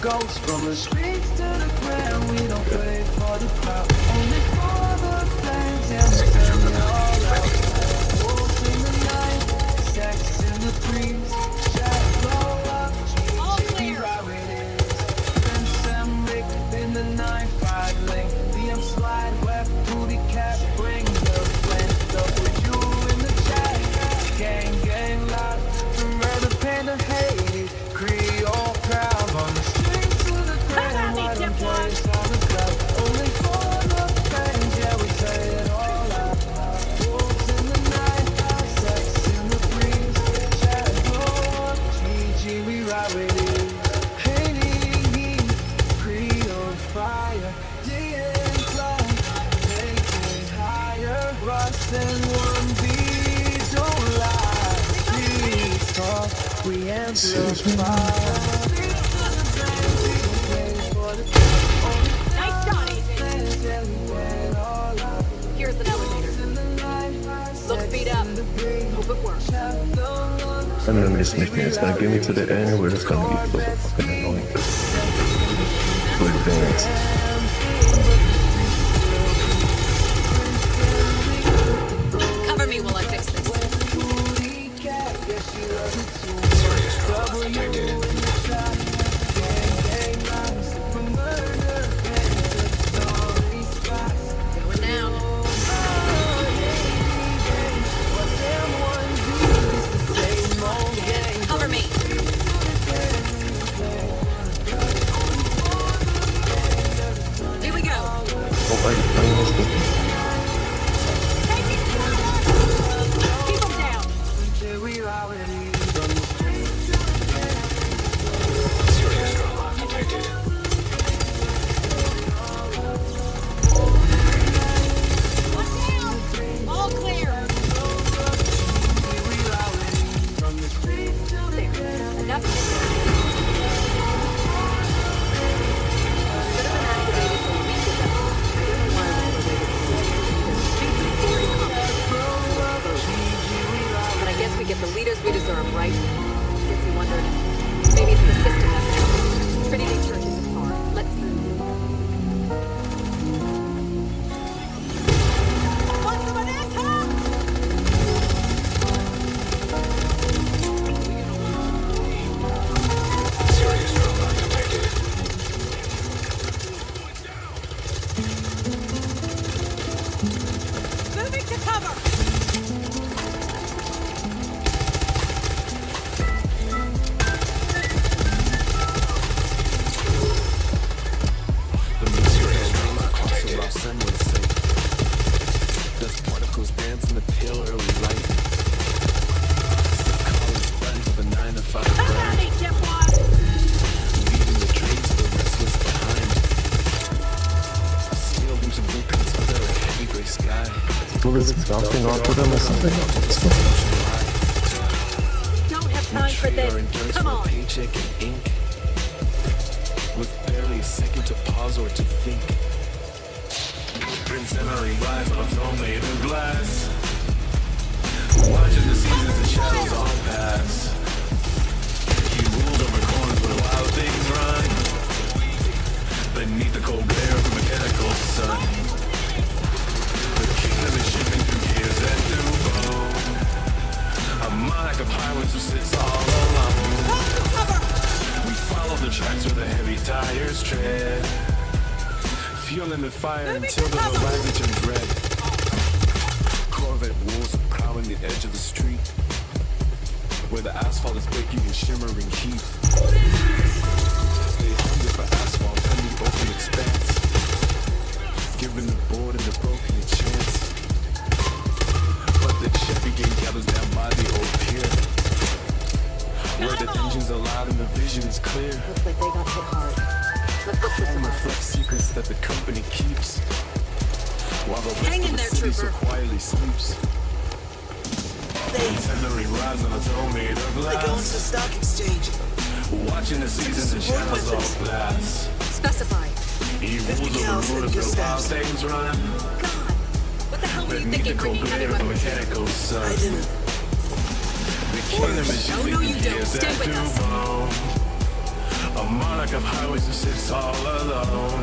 ghosts from the streets to the ground. We don't play for the crowd, only for the fans. Yeah, we turn it all out. Wolves in the night, sex in the breeze. Shadow up, GG, right where it is. Prince and Rick in the 9-5 link. DM slide, web, booty cap, bring the flint. W in the chat, gang loud. From red to pen to Haiti, Creole proud. On the streets to the ground, why don't place on the club? Only for the fans, yeah, we tear it all out. Wolves in the night, sex in the breeze. Shadow up, GG, we ride with it. Haiti, Creole fire. DN fly, take it higher. Russ and 1B, don't lie. Please talk, we amplify. Nice shot, Here's an elevator. Look beat up. Hope it works. I'm gonna miss me. It's gonna get me to the end where it's gonna be so fucking annoying. To advance. Cover me while I fix this. Going down. Cover me. Here we go. Oh, I missed it. Keep them down. All clear. There. Enough. Should have been activated a week ago. I don't know why but I guess we get the leaders we deserve, right? Gets you wondering. Maybe it's the system that's there. Trinity Church isn't far. Let's move. Want some of this, huh? Moving to cover. The material across the rough sun would say. Dust particles dance in the pale early light. Sick college burn to the 9 to 5 grind. Leaving the dreams of the restless behind. Sealed into blueprints under a heavy gray sky. Well, is it bouncing off of them or something? Don't have time for this. Come on. Paycheck and ink. With barely a second to pause or to think. Prince Emily rise on a throne made of glass. Watching the seasons and shadows all pass. He rules over corners where wild things run. Beneath the cold glare of the mechanical sun. The kingdom is shifting through gears and through bone. A monarch of highways who sits all alone. We follow the tracks where the heavy tires tread. Fueling the fire until the horizon turns red. Corvette wolves are prowling the edge of the street, where the asphalt is baking in shimmering heat. They hunger for asphalt and the open expanse, giving the bored and the broken a chance. But the Chevy gang gathers down by the old pier, where the engines are loud and the vision is clear. Looks like they got hit hard. Let's look for Home some reflects secrets that the company keeps, while the rest Hang of in the there, city so trooper. quietly sleeps. Tenderly rides on a throne made of glass. They go into the stock exchange. Watching the seasons and shadows all glass. Specify. He rules over rulers where wild things run. God, what the hell were you Beneath the thinking cold bringing glare of the everyone with you? mechanical sun. I didn't. The kingdom is No, no, you don't. Stay with us. A monarch of highways who sits all alone.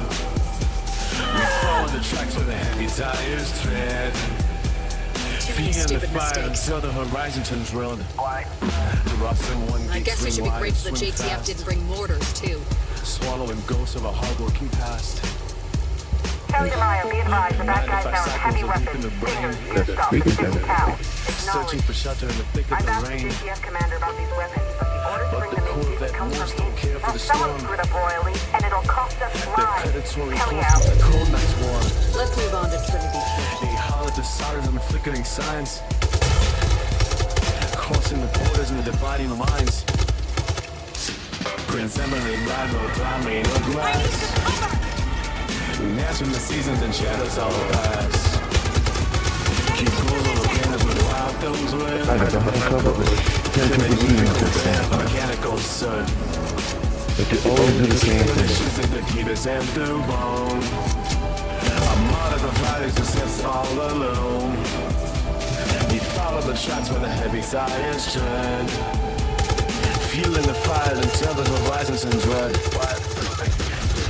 We follow the tracks where the heavy tires tread. Feeding the fire until the horizon turns red. The rust in one I deep guess we should be swing grateful that swim JTF fast. didn't bring mortars, too. Swallowing ghosts of a hard-working past. Kelly DeMaio, be advised that that guy found heavy weapons, stingers, ear stuff, in this town. Searching for shelter in the thick of I've the asked the rain. JTF commander about these weapons, but the order to But bring the them core in of that comes wolves from don't care for Well, the someone storm. screwed up royally, and it'll cost us Their lives. predatory Kelly course out. is the cold night's warm. Let's move on to Trinity. They holler the sirens and the flickering signs. Crossing the borders and the dividing lines. Prince Emily, Lago, made of glass. Mastering the seasons and shadows all pass. Keep cool on the cannons with wild those with. I got the cover with Mechanical sun. but they always do the same thing. Shooting the keepers and the bone. A modern of fighters who sits all alone. We follow the tracks where the heavy sirens tread. Fueling the fire until the horizon turns red.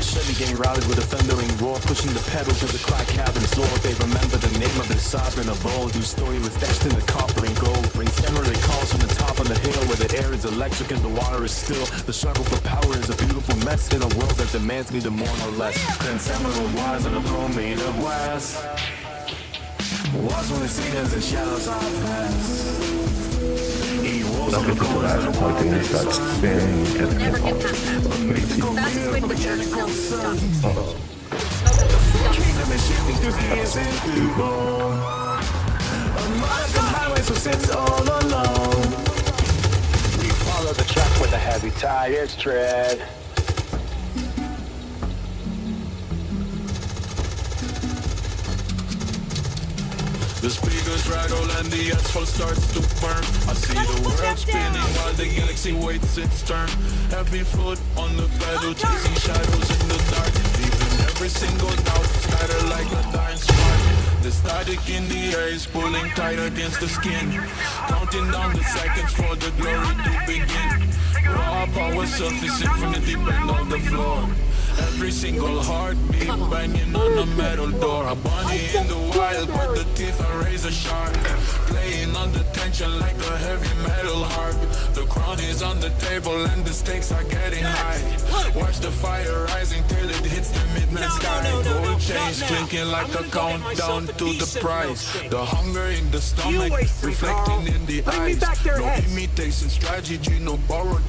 Chevy gang routed with a thundering roar, pushing the pedal to the crack cabin's door. They remember the name of their sovereign of old, whose story was dashed in the copper and gold. Brings memory calls from the top of the hill, where the air is electric and the water is still. The struggle for power is a beautiful mess in a world that demands neither more nor less. Prince Emerald wise and a poem made of glass. Was when the scenes and shadows all pass. Some people that are things that's very getting Never get off. past that. Crazy. Fastest way to the church smells stuff. Highways who sits all alone. We follow the track where the heavy tires tread. The speakers rattle and the asphalt starts to burn. I see the world spinning while the galaxy waits its turn. Heavy foot on the pedal, chasing shadows in the dark. Even every single doubt scatter like a dying spark. The static in the air is pulling tight against the skin. Counting down the seconds for the glory to begin. Raw power surfacing from the deep end of the floor. Every single heartbeat banging on a metal door. A bunny in the wild with the teeth are razor sharp. Playing on the tension like a heavy metal harp. The crown is on the table and the stakes are getting high. Watch the fire rising till it hits the midnight sky. Gold chains clinking like a countdown to the prize. The hunger in the stomach reflecting in the eyes. No imitation strategy, no borrowed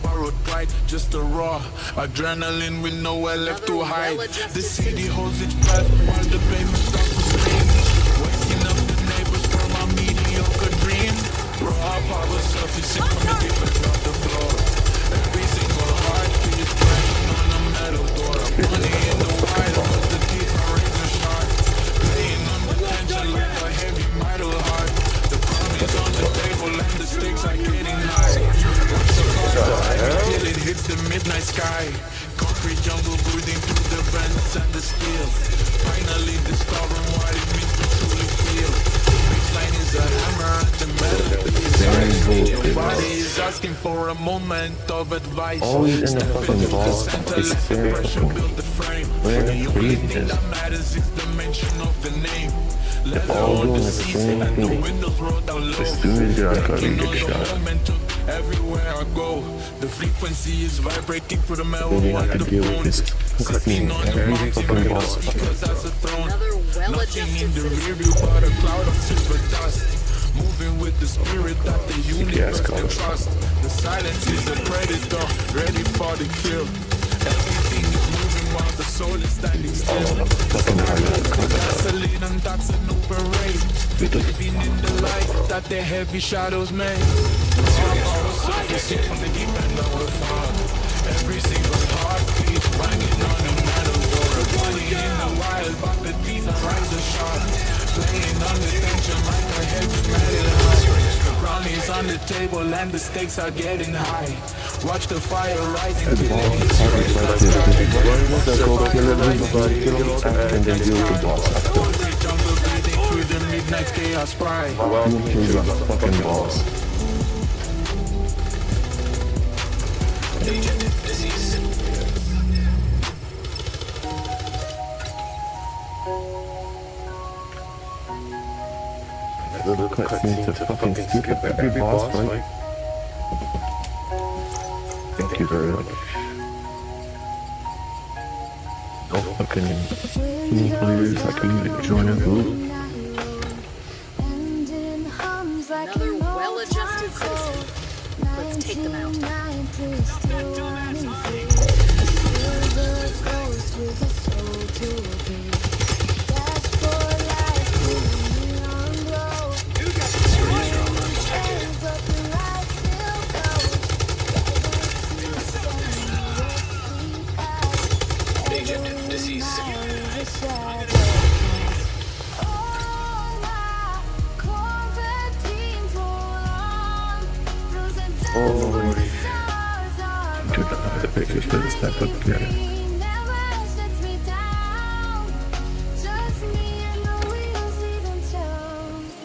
pride. Just a raw adrenaline with nowhere left to hide. The city holds its breath while the pavement starts to scream. Waking up the neighbors from our mediocre dream. Raw power surfacing from the deep end of the floor. Every single heartbeat is banging on a metal door. A bunny in the wild, but the teeth are razor sharp. Playing on the tension like a heavy metal heart. The crown is on the table and the stakes are getting high. Watch the fire till it hits the midnight sky. Concrete jungle breathing through the vents and the steel. Finally discovering what it means to truly feel. The baseline is a hammer and the metal is ice. Your body is asking for a moment of advice. Always in the fucking ball. It's very fucking The only thing that matters is the mention of the name. They're all doing the same thing. As soon as you're out of you get shot. Everywhere I go, the frequency is vibrating through the metal. Then you have to deal with this fucking every fucking ball. Another well-adjusted in the citizen. rearview but a cloud of silver dust. Moving with the spirit that the universe can trust. The silence is a predator, ready for the kill. Everything is moving while the soul is standing still. Gasoline and that's an Uber rate. Living in the light that the heavy shadows make. Power surfacing from the deep end of the fog. Every single heartbeat banging on a metal door. A bunny in the wild, but the teeth are razor sharp. Playing on the tension like a heavy metal heart. The crown is on the table and the stakes are getting high. Watch the fire rising till it hits the midnight sky. And then deal with the boss after. Concrete jungle breathing through the midnight chaos pride. You kill your fucking boss. little cutscene to fucking skip every boss fight. Thank you very much. No fucking team players, I can even join a group. Another well-adjusted citizen. Let's take them out. Agent disease simulated. Oh, dude, the pictures for this type of together.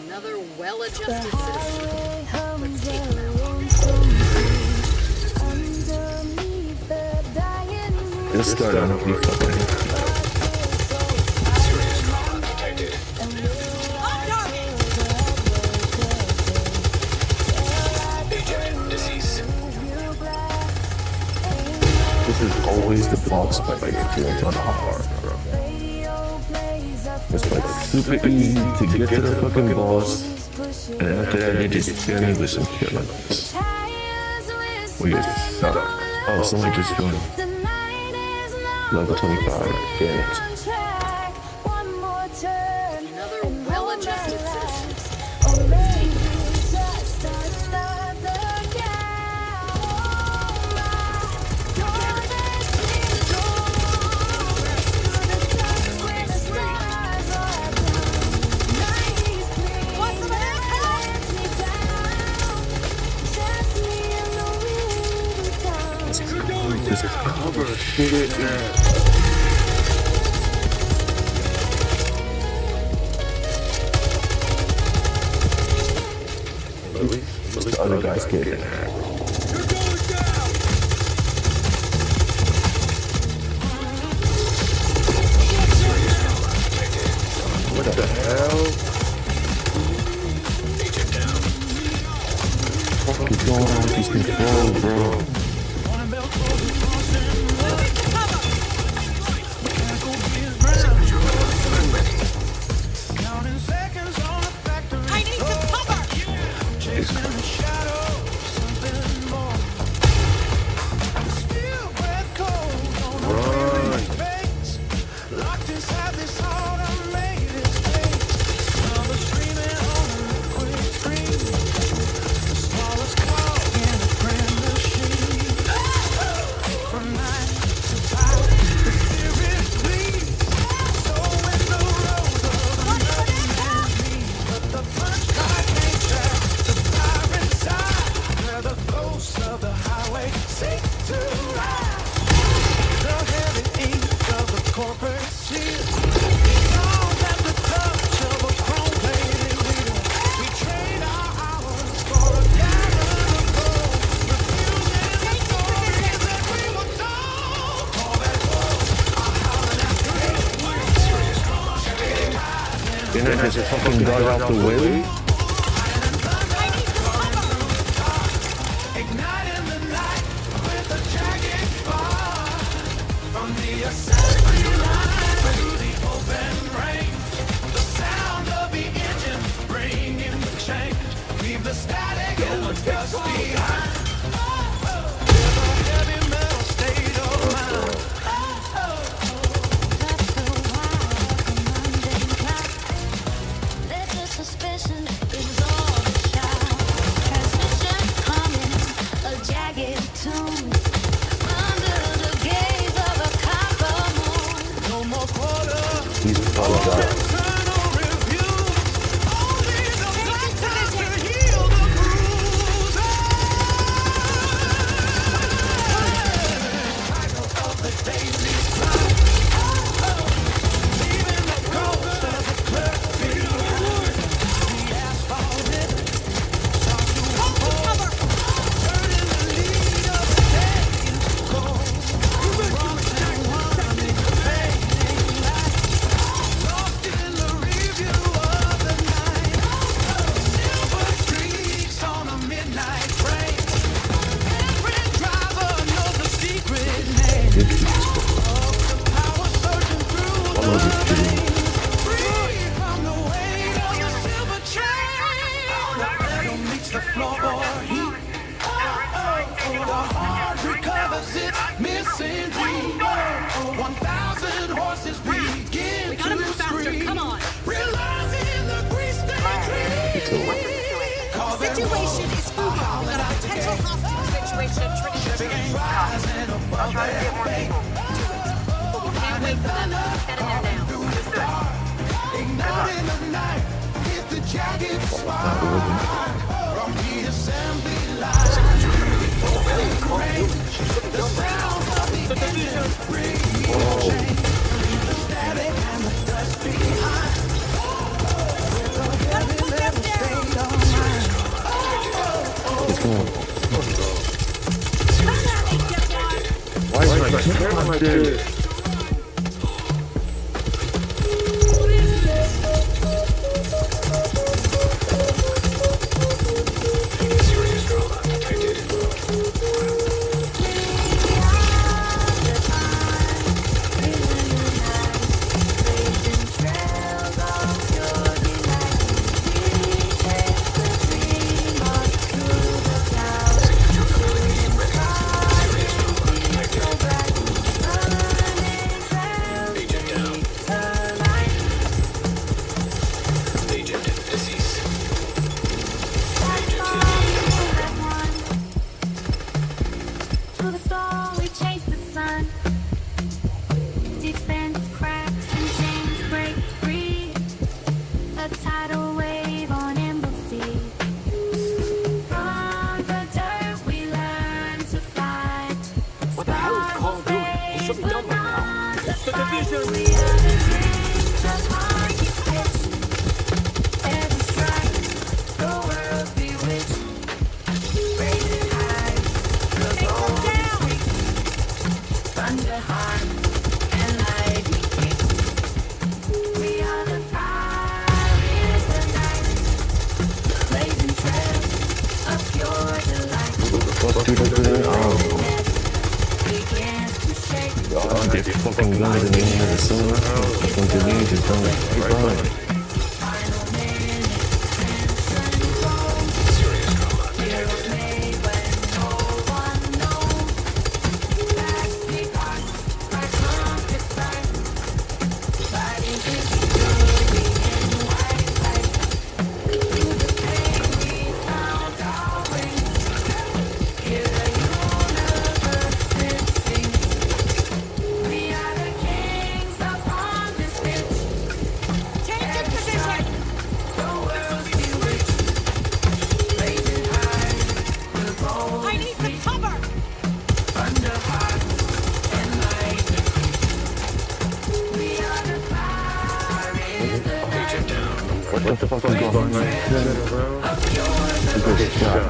Another well-adjusted citizen. Let's take them out. Let's start on a few fucking. Serious trauma detected. Agent disease. This is always the boss fight experience on hard, bro. It's like super easy to get to the fucking boss, and after that they just spin me with some shit like this. We just suck. Oh, someone just joined. Level 25, damn it. Another well-adjusted citizen. Just cover shit, man. What's the other guy's getting? What the hell? What is going on with these controls, bro? Didn't I just fucking dodge out the way? follow this dude. The floorboard heat. The heart recovers its missing beat. 1,000 horses begin to scream. Come on. Realizing the grease they dream. Situation is full, but a potential hostage situation triggers. Rising above their fate. Can't wait for them. Heading in now. Igniting the night. Hit the jagged spot. From the assembly line. The sound of the engine brings me a change. The static and the dust behind. With a heavy level state of mind. Why is my camera like this? They're fucking guns in the end of the summer. Fucking delete is done. Right. What the fuck is going on? Good shot.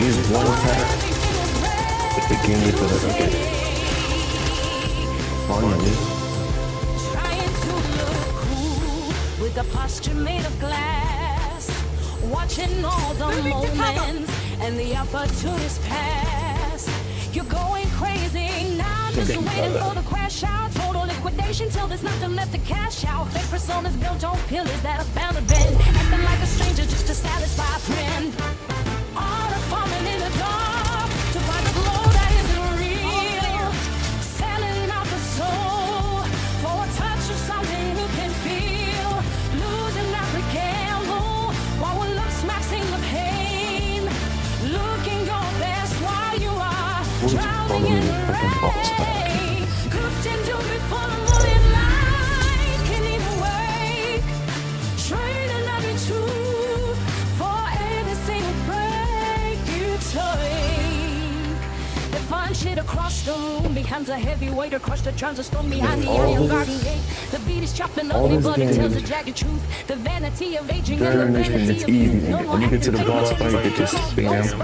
He's one attack. If they can get to the okay. Finally. Trying to look cool with a posture made of glass. Watching all the moments and the opportunities pass. You're going crazy now, just waiting for the crash out. Total liquidation till there's nothing left to cash out. Fake personas built on pillars that are bound to bend. Acting like a stranger just to satisfy a friend. All are falling in the dark to find the glow that isn't real. Selling out the soul for a touch of something you can feel. Losing every gamble while one looks maxing the pain. Looking your best while you are drowning in the rain. Cooked into before the morning light can even wake. Trading every truth for every single break you take. They find shit across the room behind a heavy weight across the drums of storm behind the iron garden gate. The beat is chopping ugly, but it tells the jagged truth. The vanity of aging and the vanity of youth. No When you get to the boss fight, you just spam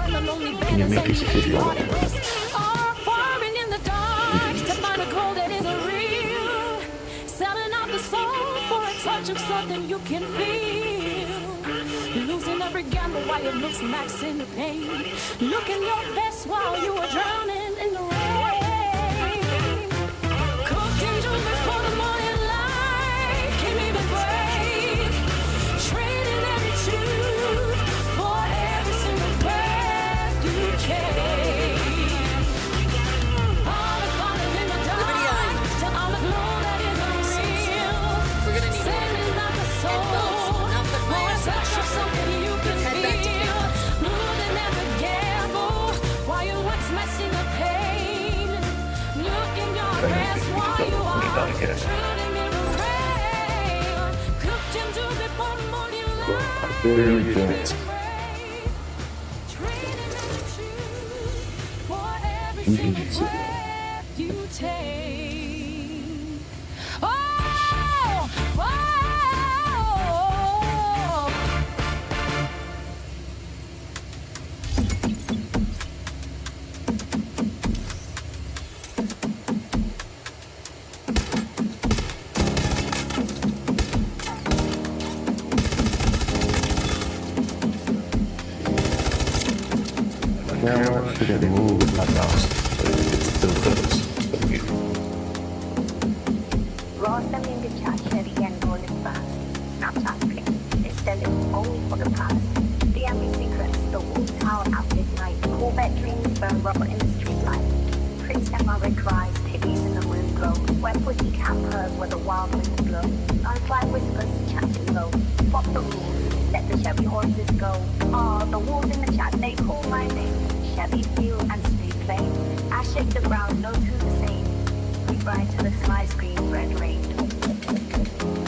and you make your shit go. Are farming in the dark to find a goal that isn't real. Selling out the soul for a touch of something you can feel. Losing every gamble while it looks max in the pain. Looking your best while you are drowning in the rain. Cooked into before the morning light can't even break. Trading every truth for every single breath you take. All the falling in the dark to all the glow that isn't real. Sending out the soul for a touch of something you can feel. Losing every gamble while your what's messing the pain. Looking your best while you are drowning in the rain. Cooked into before the morning light. Very good. Trading every truth for every single breath you take. Oh, oh. Camera shouldn't move with my mouse, but it still does. Raw selling the chat Chevy and golden fast. Snapchat pics. It's selling only for the past. DMV secrets, the wolf tower at midnight. Corvette dreams burn rubber in the street light. Prince and Maverick rise, titties in the moon glow. Where pussy campers where the wild winds blow. Unfly whispers, chatting low. Fuck the rules, let the Chevy horses go. Oh, the wolves in the chat, they call my name. Chevy feel and stay plain. I shake the ground, no two the same. We ride to the sky screen, red rain.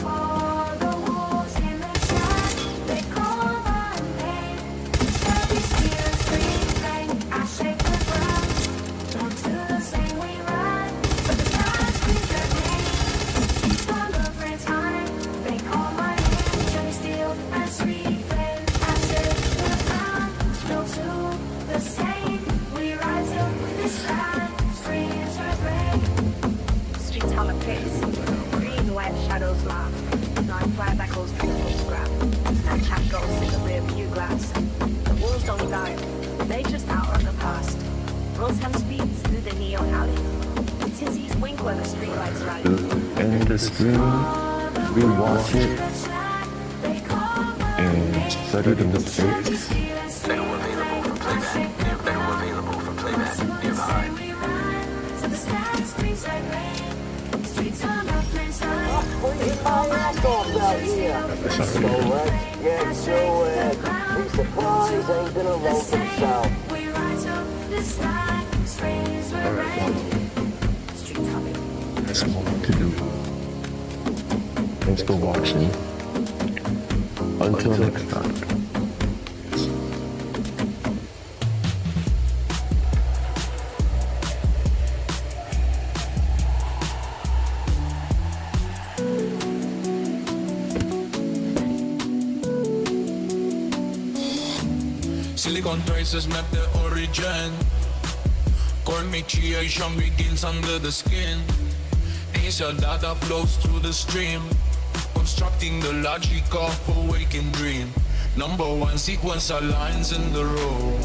All the wolves in the chat, they call my name. Chevy feel and scream flame. I shake the ground, no two the same. We ride to the sky screen, red rain. Celebrate time, they call my name. Chevy steel and scream flame. I shake the ground, no two the same. We ride till this side screams red rain. Streets on the pace. Green, white shadows laugh. Nine flybackles through the scrap. Snapchat goes in the rear view glass. The wolves don't die. They just outrun the past. Roseham speeds through the neon alley. Tizzies wink when the streetlights rally. And the screen, we watch it and study the mistakes. Now available for playback. Now available for playback. Nearby. Get to it. These supplies ain't gonna roll themselves. That's more to do. Thanks for watching. Until next time. Silicon traces map the origin. Core initiation begins under the skin. Initial data flows through the stream, constructing the logic of a waking dream. Number one sequence aligns in the row.